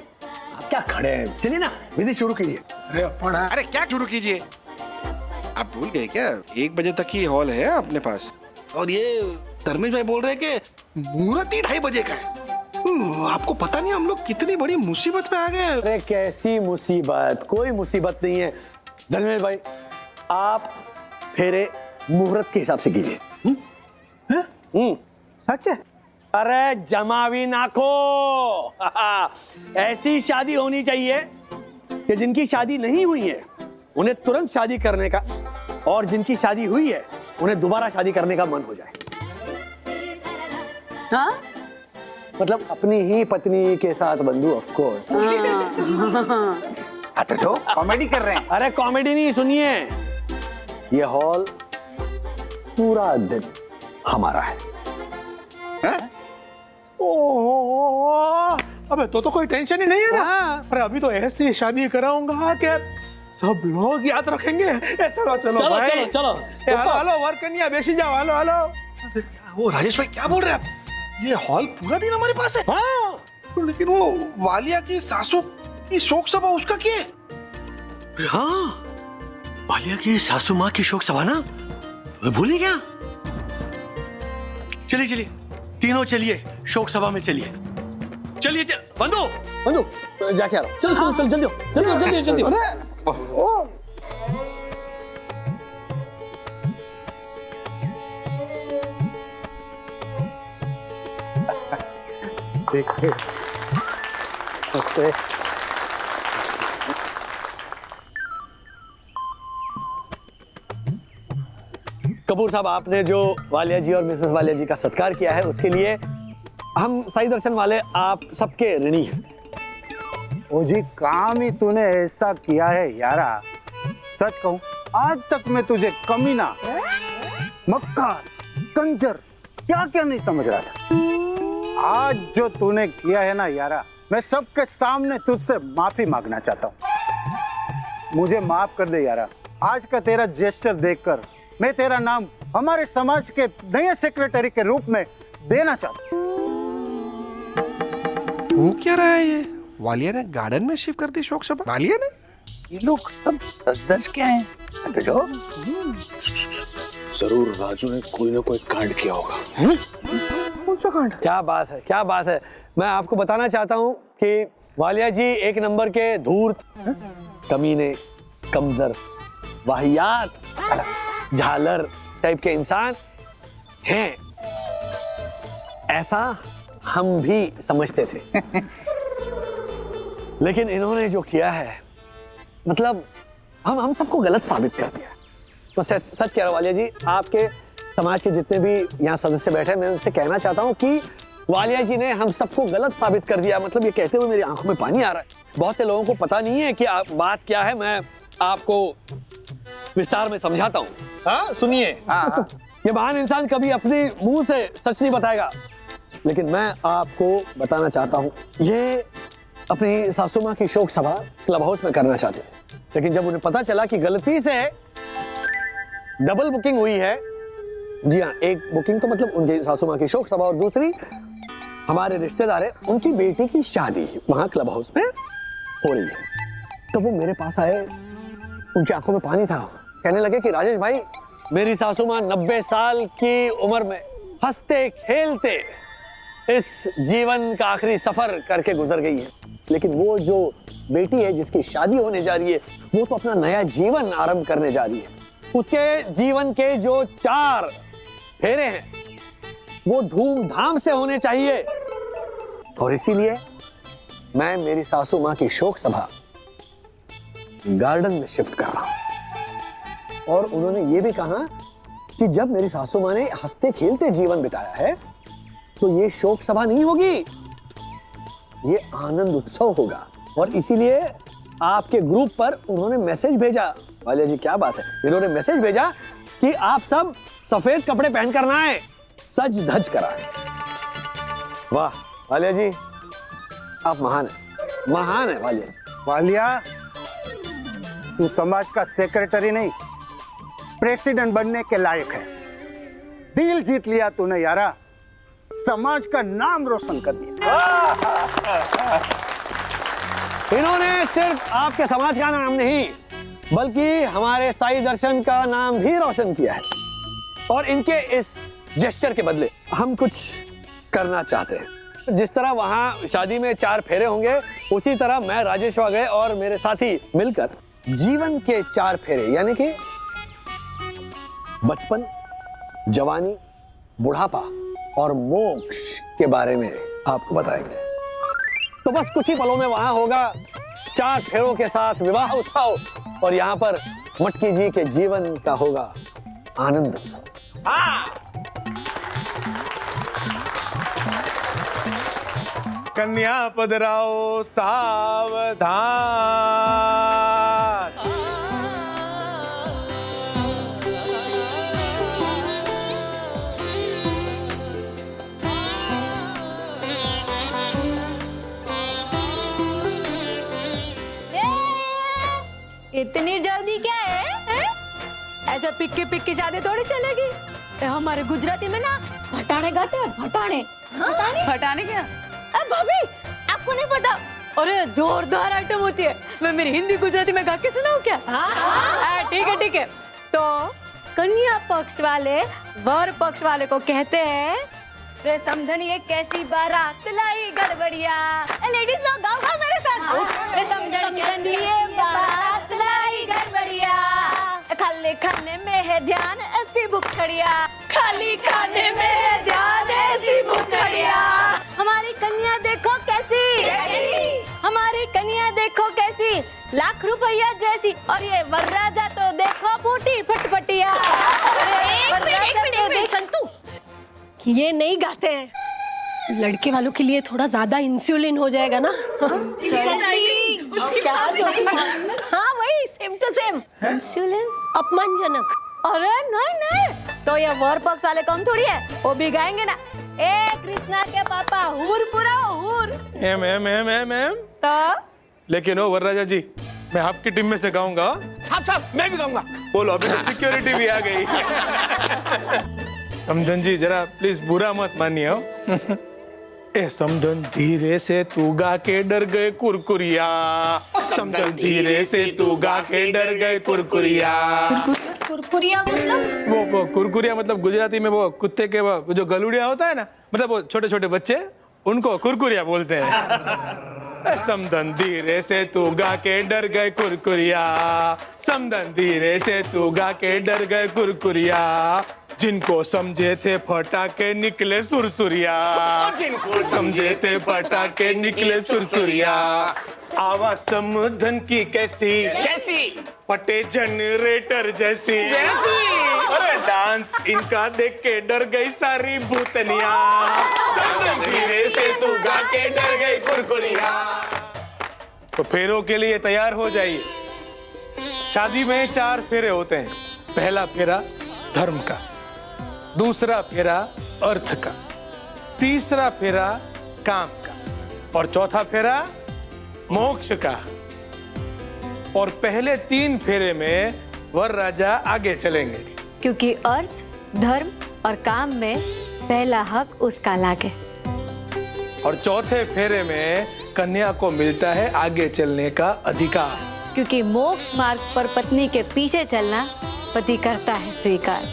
आप क्या खड़े हैं? चलिए ना, विधि शुरू कीजिए। अरे क्या शुरू कीजिए? आप भूल गए क्या? 1 बजे तक ही हॉल है अपने पास और ये धर्मेश भाई बोल रहे हैं कि मुहूर्त ही 2:30 बजे का है। आपको पता नहीं हम लोग कितनी बड़ी मुसीबत में आ गए। अरे कैसी मुसीबत? कोई मुसीबत नहीं है धर्मेश भाई, आप फेरे मुहूर्त के हिसाब से कीजिए। सच है? अरे जमावी नाखो। ऐसी शादी होनी चाहिए कि जिनकी शादी नहीं हुई है उन्हें तुरंत शादी करने का, और जिनकी शादी हुई है उन्हें दोबारा शादी करने का मन हो जाए। हाँ? मतलब अपनी ही पत्नी के साथ बंधु, ऑफ कोर्स। तो जो कॉमेडी कर रहे हैं। अरे कॉमेडी नहीं, सुनिए, ये हॉल पूरा दिन हमारा है। ओह, अबे तो कोई टेंशन ही नहीं है ना। अरे अभी तो ऐसी शादी कराऊंगा कि सब लोग याद रखेंगे। चलो चलो चलो भाई, चलो चलो। हेलो वर्कनिया, बेसी जाओ। Hello hello. वो राजेश भाई क्या बोल रहे हैं आप? ये हॉल पूरा दिन हमारे पास है। हाँ। लेकिन वो वालिया की सासू की शोक सभा उसका क्या है? हाँ, वालिया की सासू माँ की शोक सभा ना, तो भूल ही गया। चलिए चलिए, तीनों चलिए शोक सभा में। चलिए चलिए, बंधु बंधु जाके आ रहा हूँ। चलो चलो चलो, जल्दी जल्दी जल्दी जल्दी। देखिए कपूर साहब, आपने जो वालिया जी और मिसेस वालिया जी का सत्कार किया है उसके लिए हम साई दर्शन वाले आप सबके ऋणी हैं। ओ जी, काम ही तूने ऐसा किया है यारा, सच कहूं आज तक मैं तुझे कमीना, मक्कार, कंजर क्या क्या नहीं समझ रहा था। आज जो तूने किया है ना यारा, मैं सबके सामने तुझसे माफी मांगना चाहता हूँ। मुझे माफ कर दे यारा। आज का तेरा जेस्चर देखकर मैं तेरा नाम हमारे समाज के नए सेक्रेटरी के रूप में देना चाहता हूँ। वो क्या रहा है ये? वालिया ने गार्डन में शिफ्ट कर दी शोक सभा। वालिया ने? ये लोग सब सच-धज के हैं। जरूर राजू ने कोई ना कोई कांड किया होगा। कौन सा कांड? क्या बात है, क्या बात है। मैं आपको बताना चाहता हूँ कि वालिया जी एक नंबर के धूर्त, कमीने, कमजर, वाहियात, झालर टाइप के इंसान हैं। ऐसा हम भी समझते थे। लेकिन इन्होंने जो किया है, मतलब हम सबको गलत साबित कर दिया। मैं सच कह रहा हूं वालिया जी, आपके समाज के जितने भी यहाँ सदस्य बैठे हैं, मैं उनसे कहना चाहता हूँ कि वालिया जी ने हम सबको गलत साबित कर दिया। मतलब ये कहते हुए मेरी आंखों में पानी आ रहा है। बहुत से लोगों को पता नहीं है कि बात क्या है। मैं आपको विस्तार में समझाता हूँ। हाँ सुनिए। ये महान इंसान कभी अपने मुंह से सच नहीं बताएगा, लेकिन मैं आपको बताना चाहता हूँ। ये अपनी सासू माँ की शोक सभा क्लब हाउस में करना चाहते थे, लेकिन जब उन्हें पता चला कि गलती से डबल बुकिंग हुई है, जी हाँ, एक बुकिंग तो मतलब उनकी सासू माँ की शोक सभा और दूसरी हमारे रिश्तेदार है उनकी बेटी की शादी वहां क्लब हाउस में हो रही है, तो वो मेरे पास आए। उनकी आंखों में पानी था। कहने लगे कि राजेश भाई, मेरी सासू माँ 90 साल की उम्र में हंसते खेलते इस जीवन का आखिरी सफर करके गुजर गई है, लेकिन वो जो बेटी है जिसकी शादी होने जा रही है, वो तो अपना नया जीवन आरंभ करने जा रही है। उसके जीवन के जो 4 फेरे हैं वो धूमधाम से होने चाहिए, और इसीलिए मैं मेरी सासू माँ की शोक सभा गार्डन में शिफ्ट कर रहा हूं। और उन्होंने ये भी कहा कि जब मेरी सासू माँ ने हंसते खेलते जीवन बिताया है, तो ये शोक सभा नहीं होगी, ये आनंद उत्सव होगा। और इसीलिए आपके ग्रुप पर उन्होंने मैसेज भेजा। वालिया जी क्या बात है, इन्होंने मैसेज भेजा कि आप सब सफेद कपड़े पहन कर ना आए, सज धज कर आए। वाह वालिया जी, आप महान है, महान है वालिया जी। वालिया, तू समाज का सेक्रेटरी नहीं, प्रेसिडेंट बनने के लायक है। दिल जीत लिया तूने यारा, समाज का नाम रोशन कर दिया। इन्होंने सिर्फ आपके समाज का नाम नहीं, बल्कि हमारे साई दर्शन का नाम भी रोशन किया है। और इनके इस जेस्चर के बदले हम कुछ करना चाहते हैं। जिस तरह वहां शादी में 4 फेरे होंगे, उसी तरह मैं, राजेश वागले और मेरे साथी मिलकर जीवन के 4 फेरे, यानी कि बचपन, जवानी, बुढ़ापा और मोक्ष के बारे में आपको बताएंगे। तो बस कुछ ही पलों में वहां होगा 4 फेरों के साथ विवाह उत्सव, और यहाँ पर मटकी जी के जीवन का होगा आनंद उत्सव। कन्या पधराओ सावधान। इतनी जल्दी क्या है? ऐसे पिक्की शादी थोड़ी चलेगी। हमारे गुजराती में ना भटाणे गाते हैं, भटाणे। हटाने क्या? भाभी आपको नहीं पता? अरे जोरदार आइटम होती है। मैं मेरी हिंदी गुजराती में गा के सुनाऊं क्या? ठीक है ठीक है। तो कन्या पक्ष वाले वर पक्ष वाले को कहते हैं, रे समधनी ये कैसी बारात लाई गड़बड़िया। लेडीज लोग गाओ गाओ मेरे साथ। रे समधनी ये बारात लाई गड़बड़िया, खाली खाने में है ध्यान ऐसी भुखड़िया, खाली खाने में है ध्यान ऐसी भुखड़िया। हमारी कन्या देखो कैसी, हमारी कन्या देखो कैसी, लाख रुपया जैसी, और ये वरराजा तो देखो फूटी फटफटिया। एक मिनट संतू, ये नहीं गाते हैं। लड़के वालों के लिए थोड़ा ज्यादा इंसुलिन हो जाएगा ना। क्या हाँ वही सेम टू सेम इंसुलिन अपमानजनक। अरे नहीं नहीं, तो ये वर पक्ष वाले कम थोड़ी है, वो भी गाएंगे ना। ए कृष्णा के पापा हुर पूरा हुर। एम एम एम एम एम। तो लेकिन ओ वरराजा जी, मैं आपकी टीम में से गाऊंगा। साहब साहब मैं भी गाऊंगा। बोलो, अभी तो सिक्योरिटी भी आ गई। समधन जी जरा प्लीज बुरा मत मानिए हो। ए समधन धीरे से तू गा के डर गए कुरकुरिया, समधन धीरे से तू गा के डर गए कुरकुरिया। कुरकुरिया मतलब? वो कुरकुरिया मतलब गुजराती में वो कुत्ते के वो जो गलुड़िया होता है ना, मतलब वो छोटे छोटे बच्चे, उनको कुरकुरिया बोलते हैं। समधन धीरे से तू गा के डर गए कुरकुरिया, समधन धीरे से तू गा के डर गए कुरकुरिया, जिनको समझे थे फटाके निकले सुरसुरिया, जिनको समझे थे फटाके निकले सुरसुरिया। आवाज समधन की कैसी फटे जनरेटर जैसी, अरे डांस इनका देख के डर गई सारी भूतनिया, समधन धीरे से तू गा के डर गई कुरकुरिया। तो फेरों के लिए तैयार हो जाइए। शादी में 4 फेरे होते हैं। पहला फेरा धर्म का, दूसरा फेरा अर्थ का, तीसरा फेरा काम का, और चौथा फेरा मोक्ष का। और पहले 3 फेरे में वर राजा आगे चलेंगे, क्योंकि अर्थ, धर्म और काम में पहला हक उसका लागे। और चौथे फेरे में कन्या को मिलता है आगे चलने का अधिकार, क्योंकि मोक्ष मार्ग पर पत्नी के पीछे चलना पति करता है स्वीकार।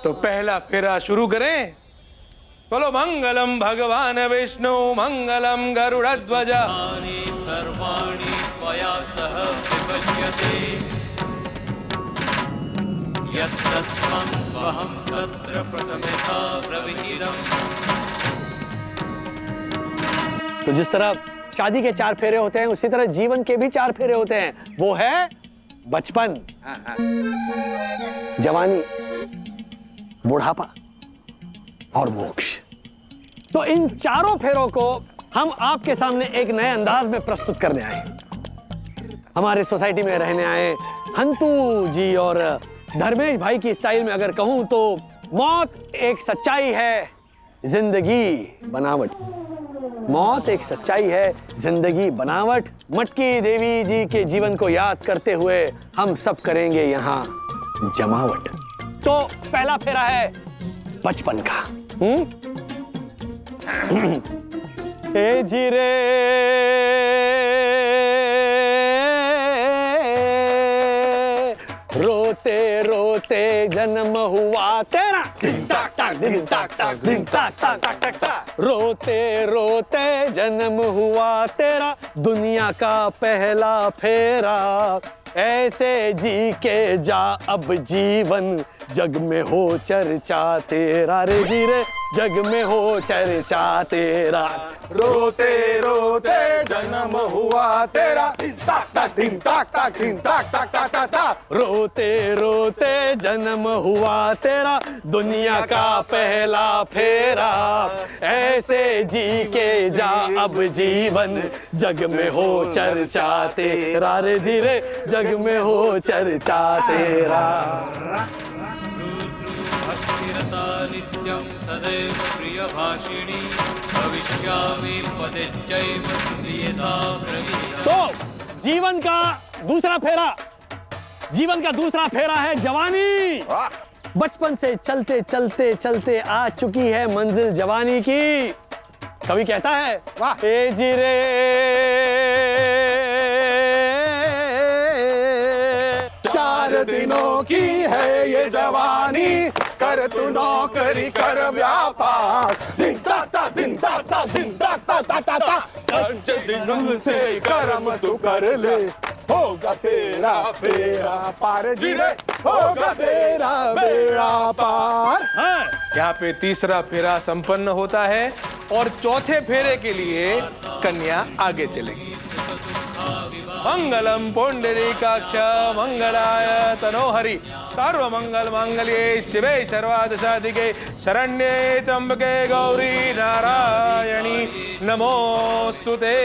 तो पहला फेरा शुरू करें। बोलो मंगलम भगवान विष्णु, मंगलम गरुड़ध्वज। सर्वाणि त्वया सह विभज्यते, यत्तत्त्वं वहं तत्र प्रथमतः प्रविहितम्। तो जिस तरह शादी के 4 फेरे होते हैं, उसी तरह जीवन के भी 4 फेरे होते हैं। वो है बचपन, जवानी, बुढ़ापा और मोक्ष। तो इन चारों फेरों को हम आपके सामने एक नए अंदाज में प्रस्तुत करने आए। हमारे सोसाइटी में रहने आए हंतू जी और धर्मेश भाई की स्टाइल में अगर कहूं तो मौत एक सच्चाई है, जिंदगी बनावट। मौत एक सच्चाई है, जिंदगी बनावट। मटकी देवी जी के जीवन को याद करते हुए हम सब करेंगे यहाँ जमावट। तो पहला फेरा है बचपन का। ए जी रे रोते रोते जन्म हुआ तेरा, दिन ताक ताक दिन ताक ताक दिन ताक ताक ताक ताक ताक। रोते रोते जन्म हुआ तेरा, दुनिया का पहला फेरा। ऐसे जी के जा अब जीवन, जग में हो चर्चा तेरा रे जी रे, जग में हो चर्चा तेरा। रोते रोते जन्म हुआ तेरा, दिन ताक ताक दिन ताक ताक दिन ताक ताक ताक ताक ताक। रोते रोते जन्म हुआ तेरा, दुनिया का पहला फेरा। ऐसे जी के जा अब जीवन, जग में हो चर्चा तेरा रे जी रे, जग में हो चर्चा तेरा। भक्तिरता नित्यं सदैव प्रियभाषिणी, भविष्यामि पदेच्चैव प्रियसा ब्रवीमि। तो जीवन का दूसरा फेरा, जीवन का दूसरा फेरा है जवानी। बचपन से चलते चलते चलते आ चुकी है मंजिल जवानी की। कवि कहता है ए जी रे चार दिनों की है ये जवानी, कर तू नौकरी कर व्यापार, दिन ताता दिन ताता दिन ताता ताता ता। सच दिनों से कर्म तू कर ले, होगा तेरा बेड़ा पार जी रे, होगा तेरा बेड़ा पार। यहाँ पे तीसरा फेरा संपन्न होता है और चौथे फेरे के लिए कन्या आगे चलेगी। मंगलम पुंडरीकाक्ष मंगलाय तनोहरि, सर्वमंगल मांगल्ये शिवे सर्वार्थ साधिके, शरण्ये त्र्यंबके गौरी नारायणी नमोस्तुते।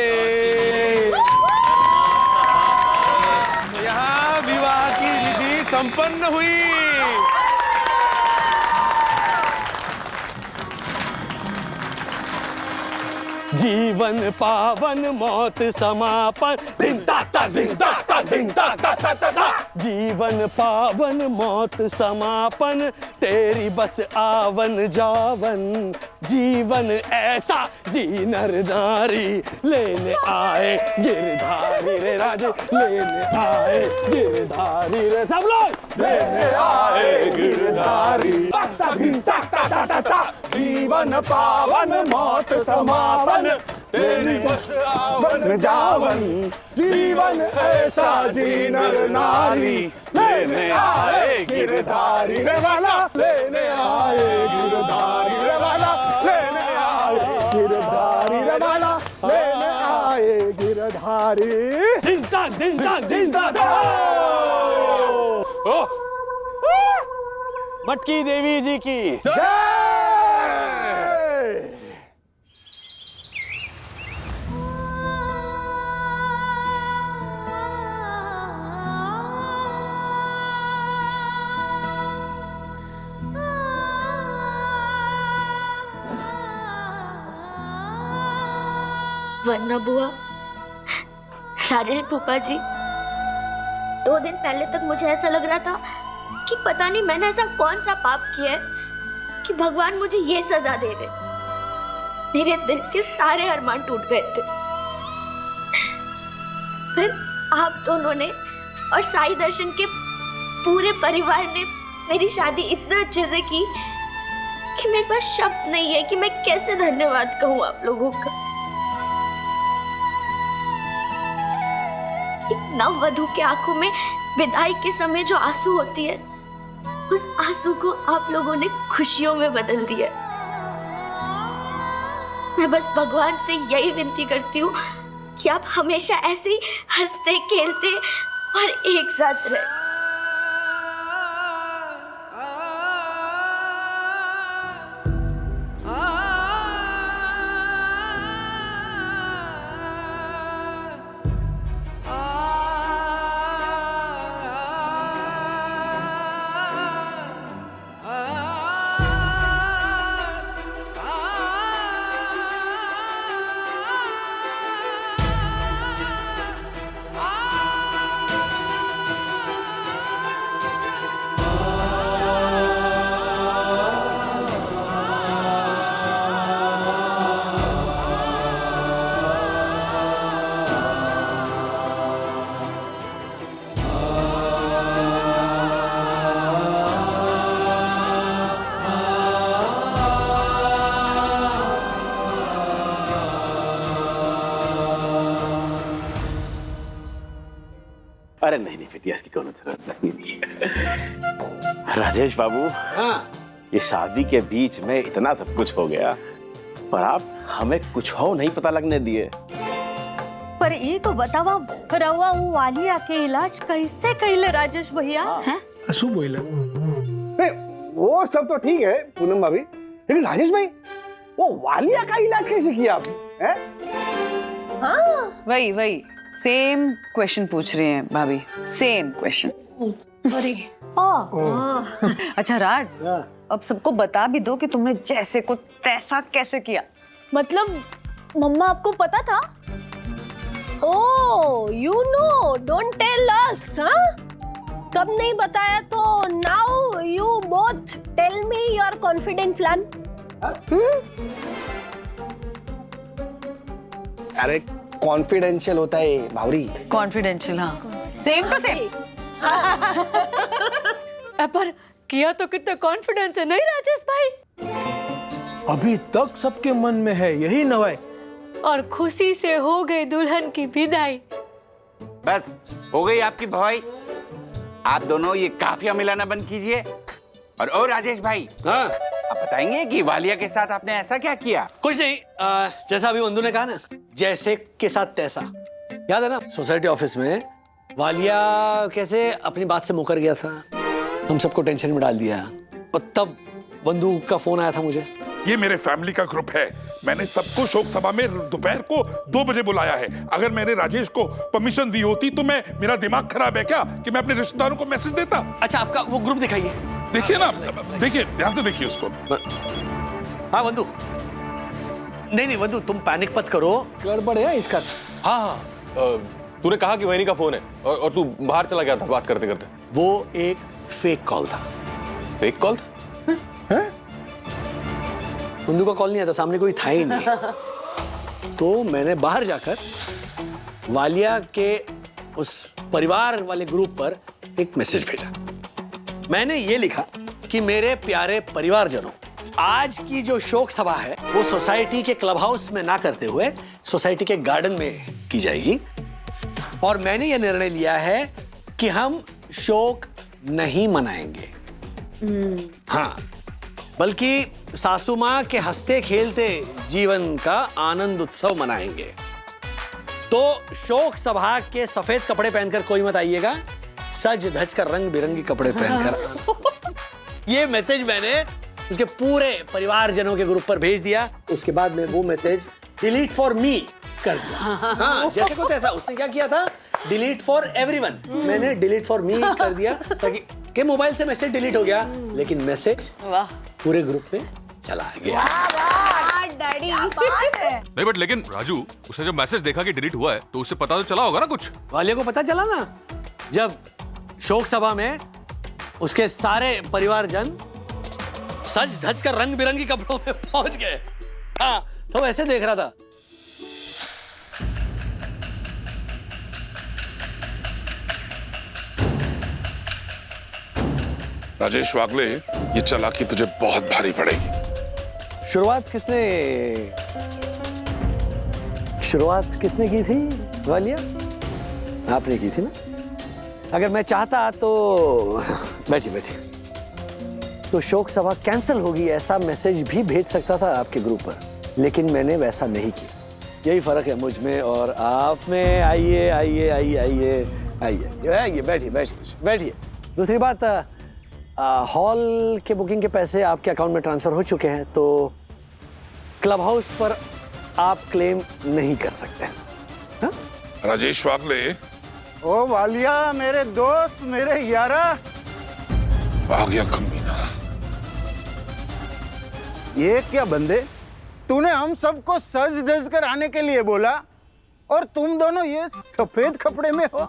यहाँ विवाह की विधि संपन्न हुई। जीवन पावन मौत समापन, दिन ता ता दिन ता ता दिन ता ता ता ता ता। जीवन पावन मौत समापन, तेरी बस आवन जावन। जीवन ऐसा जी नर नारी, लेने आए गिरधारी रे राजे, लेने आए गिरधारी रे सब लोग, लेने आए गिरधारी। जीवन पावन मौत समापन, तेरी बस आवन जावन। जीवन ऐसा जी नर नारी, लेने आए गिरधारी रे वाला, लेने आए गिरधारी रे वाला, लेने आए गिरधारी रे वाला, लेने आए गिरधारी। दिन तक दिन तक दिन तक। मटकी देवी जी की जय। वरना बुआ, राजेश फूफा जी, 2 दिन पहले तक मुझे ऐसा लग रहा था कि पता नहीं मैंने ऐसा कौन सा पाप किया है कि भगवान मुझे ये सजा दे रहे। मेरे दिल के सारे अरमान टूट गए थे। फिर आप दोनों ने और साई दर्शन के पूरे परिवार ने मेरी शादी इतने अच्छे से की कि मेरे पास शब्द नहीं है कि मैं कैसे धन्यवाद कहूँ आप लोगों का। एक नववधू के आंखों में विदाई के समय जो आंसू होती है, उस आंसू को आप लोगों ने खुशियों में बदल दिया। मैं बस भगवान से यही विनती करती हूँ कि आप हमेशा ऐसे ही हंसते खेलते और एक साथ रहे। अरे नहीं नहीं बेटी, इसकी कोई जरूरत नहीं है। राजेश बाबू, ये शादी के बीच में इतना सब कुछ हो गया पर आप हमें कुछ हो नहीं पता लगने दिए। पर ये तो बतावा रवा वो वालिया के इलाज कैसे कैले राजेश भैया? असु बोला वो सब तो ठीक है पूनम भाभी, लेकिन राजेश भाई वो वालिया का इलाज कैसे किया आपने? हाँ वही सेम क्वेश्चन पूछ रही हैं भाभी, सेम क्वेश्चन। अच्छा राज, अब सबको बता भी दो कि तुमने जैसे को तैसा कैसे किया। मतलब मम्मा आपको पता था? Oh you know, don't tell us. हाँ, कब नहीं बताया तो now you both tell me your confident plan. अरे कॉन्फिडेंशियल होता है भावरी। कॉन्फिडेंशियल, हाँ सेम टू सेम। पर किया तो कितना कॉन्फिडेंस है, नहीं राजेश भाई? अभी तक सबके मन में है यही नवाई। और खुशी से हो गई दुल्हन की विदाई। बस हो गई आपकी भवाई। आप दोनों ये काफिया मिलाना बंद कीजिए। और ओ राजेश भाई, आप बताएंगे कि वालिया के साथ आपने ऐसा क्या किया? कुछ नहीं, जैसा अभी वंदू ने कहा ना, जैसे के साथ तैसा। याद है ना सोसाइटी ऑफिस में वालिया कैसे अपनी बात से मुकर गया था, हम सबको टेंशन में डाल दिया, और तब वंदू का फोन आया था मुझे। ये मेरे फैमिली का ग्रुप है, मैंने सबको शोक सभा में दोपहर को 2 बजे बुलाया है। अगर मैंने राजेश को परमिशन दी होती तो मेरा दिमाग खराब है क्या कि मैं अपने रिश्तेदारों को मैसेज देता? अच्छा आपका वो ग्रुप दिखाइए। देखिए ना, देखिए ध्यान से देखिए उसको। हाँ वंदू, नहीं वंदु, तुम पैनिक मत करो। गड़बड़ है इसका। हाँ, तूने कहा कि वैनी का फोन है और तू बाहर चला गया था बात करते करते। वो एक फेक कॉल था। फेक कॉल था? वंदु का कॉल नहीं आता, सामने कोई था ही नहीं। तो मैंने बाहर जाकर वालिया के उस परिवार वाले ग्रुप पर एक मैसेज भेजा। मैंने ये लिखा कि मेरे प्यारे परिवारजनों, आज की जो शोक सभा है वो सोसाइटी के क्लब हाउस में ना करते हुए सोसाइटी के गार्डन में की जाएगी। और मैंने ये निर्णय लिया है कि हम शोक नहीं मनाएंगे, हाँ, बल्कि सासू माँ के हंसते खेलते जीवन का आनंद उत्सव मनाएंगे। तो शोक सभा के सफेद कपड़े पहनकर कोई मत आइएगा, सज धज कर रंग बिरंगी कपड़े पहनकर। ये मैसेज मैंने उसके पूरे परिवारजनों के ग्रुप पर भेज दिया। उसके बाद में वो मैसेज डिलीट फॉर मी कर दिया। हाँ, जैसे को तैसा। उसने क्या किया था, डिलीट फॉर एवरीवन, मैंने डिलीट फॉर मी कर दिया, ताकि के मोबाइल से मैसेज डिलीट हो गया लेकिन मैसेज पूरे ग्रुप में चला गया। डैडी नहीं बट लेकिन राजू, उसने जब मैसेज देखा कि डिलीट हुआ है तो उसे पता तो चला होगा ना कुछ। वालिया को पता चला ना, जब शोक सभा में उसके सारे परिवारजन सज धज कर रंग बिरंगी कपड़ों में पहुंच गए। हाँ, तो ऐसे देख रहा था। राजेश वागले, ये चालाकी तुझे बहुत भारी पड़ेगी। शुरुआत किसने की थी वालिया? आपने की थी ना? अगर मैं चाहता तो बैठिए, तो शोक सभा कैंसिल होगी ऐसा मैसेज भी भेज सकता था आपके ग्रुप पर, लेकिन मैंने वैसा नहीं किया। यही फर्क है मुझ में और आप में। आइए, बैठिए। दूसरी बात, हॉल के बुकिंग के पैसे आपके अकाउंट में ट्रांसफर हो चुके हैं, तो क्लब हाउस पर आप क्लेम नहीं कर सकते। हा? राजेश वागले। ओ वालिया, मेरे दोस्त, मेरे यारा। आ गया कमीना। ये क्या बंदे, तूने हम सबको सज धज कर आने के लिए बोला और तुम दोनों ये सफेद कपड़े में हो।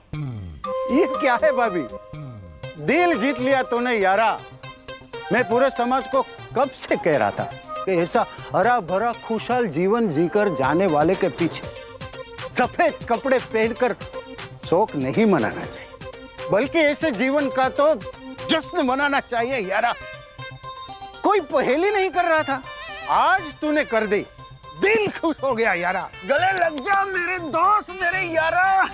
ये क्या है भाभी? दिल जीत लिया तूने यारा। मैं पूरे समाज को कब से कह रहा था कि ऐसा हरा भरा खुशहाल जीवन जीकर जाने वाले के पीछे सफेद कपड़े पहनकर शोक नहीं मनाना चाहिए, बल्कि ऐसे जीवन का तो जश्न मनाना चाहिए यारा। कोई पहेली नहीं कर रहा था, आज तूने कर दी, दिल खुश हो गया यारा। गले लग जा मेरे दोस्त, मेरे यारा।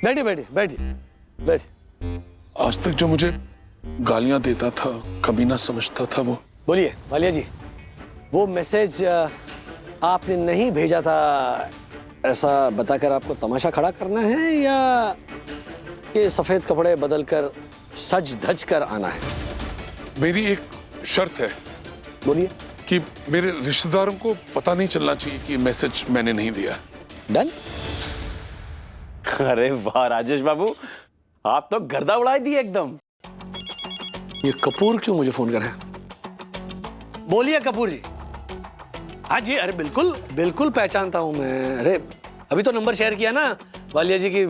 बैठिए। आज तक जो मुझे गालियां देता था, कमीना समझता था, वो बोलिए वालिया जी, वो मैसेज आपने नहीं भेजा था ऐसा बताकर आपको तमाशा खड़ा करना है, या ये सफेद कपड़े बदलकर सज धज कर आना है? मेरी एक शर्त है। बोलिए। कि मेरे रिश्तेदारों को पता नहीं चलना चाहिए कि मैसेज मैंने नहीं दिया। डन? अरे वाह राजेश बाबू, आप तो गर्दा उड़ा दिए एकदम। ये कपूर क्यों मुझे फोन कर रहा है? बोलिए कपूर जी। हाँ जी, अरे बिल्कुल पहचानता हूं मैं। अरे अभी तो नंबर शेयर किया ना वालिया जी की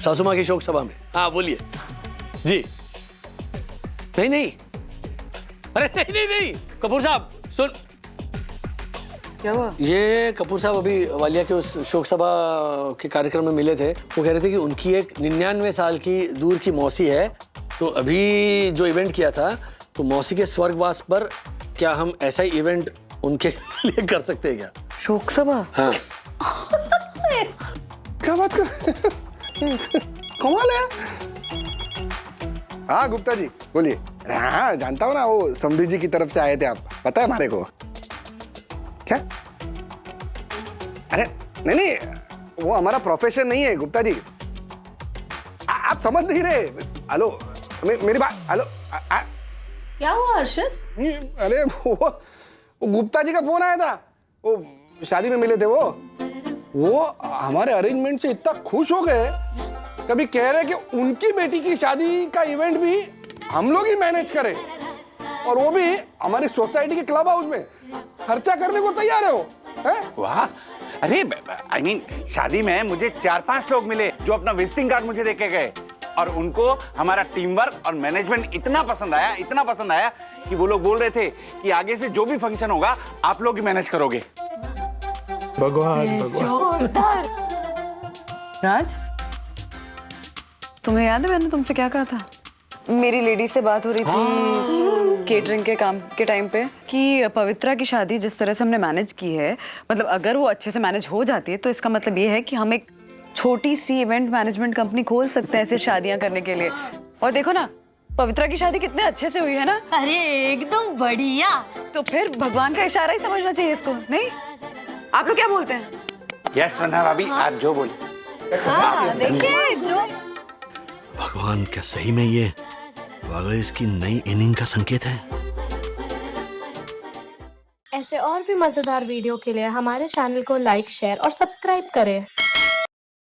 सासू माँ की शोक सभा में। हाँ बोलिए जी। नहीं, अरे नहीं कपूर साहब सुन। क्या हुआ? ये कपूर साहब अभी वालिया के उस शोक सभा के कार्यक्रम में मिले थे। वो कह रहे थे कि उनकी एक 99 साल की दूर की मौसी है, तो अभी जो इवेंट किया था तो मौसी के स्वर्गवास पर क्या हम ऐसा ही इवेंट उनके लिए कर सकते हैं क्या? शोक सभा? हाँ। क्या बात कर कमाल है। हाँ गुप्ता जी बोलिए। हाँ जानता हूँ ना, वो समधी जी की तरफ से आए थे आप, पता है हमारे को। क्या? अरे नहीं, वो हमारा प्रोफेशन नहीं है गुप्ता जी, आप समझ नहीं रहे। हेलो मेरी बात, हेलो। क्या हुआ अर्शद? अरे वो गुप्ता जी का फोन आया था, वो शादी में मिले थे। वो हमारे अरेंजमेंट से इतना खुश हो गए, कभी कह रहे कि उनकी बेटी की शादी का इवेंट भी हम लोग ही मैनेज करें, और वो भी हमारी सोसाइटी के क्लब हाउस में खर्चा करने को तैयार है वो, हैं? वाह, अरे I mean, शादी में मुझे 4-5 लोग मिले जो अपना विजिटिंग कार्ड मुझे देके गए, और उनको हमारा टीम वर्क और मैनेजमेंट इतना पसंद आया कि वो लोग बोल रहे थे कि आगे से जो भी फंक्शन होगा आप लोग ही मैनेज करोगे। भगवान भगवान। राज, तुम्हें याद है मैंने तुमसे क्या कहा था? मेरी लेडी से बात हो रही थी केटरिंग के काम के टाइम पे कि पवित्रा की शादी जिस तरह से हमने मैनेज की है, मतलब अगर वो अच्छे से मैनेज हो जाती है तो इसका मतलब ये है कि हम एक छोटी सी इवेंट मैनेजमेंट कंपनी खोल सकते हैं ऐसे शादियां करने के लिए। और देखो ना, पवित्रा की शादी कितने अच्छे से हुई है ना। अरे एकदम बढ़िया। तो फिर भगवान का इशारा ही समझना चाहिए इसको, नहीं? आप लोग क्या बोलते हैं? यस वंदना भाभी, आप जो बोले। देखिए जो भगवान, क्या सही में ये वाकई इसकी नई इनिंग का संकेत है? ऐसे और भी मजेदार वीडियो के लिए हमारे चैनल को लाइक, शेयर और सब्सक्राइब करें।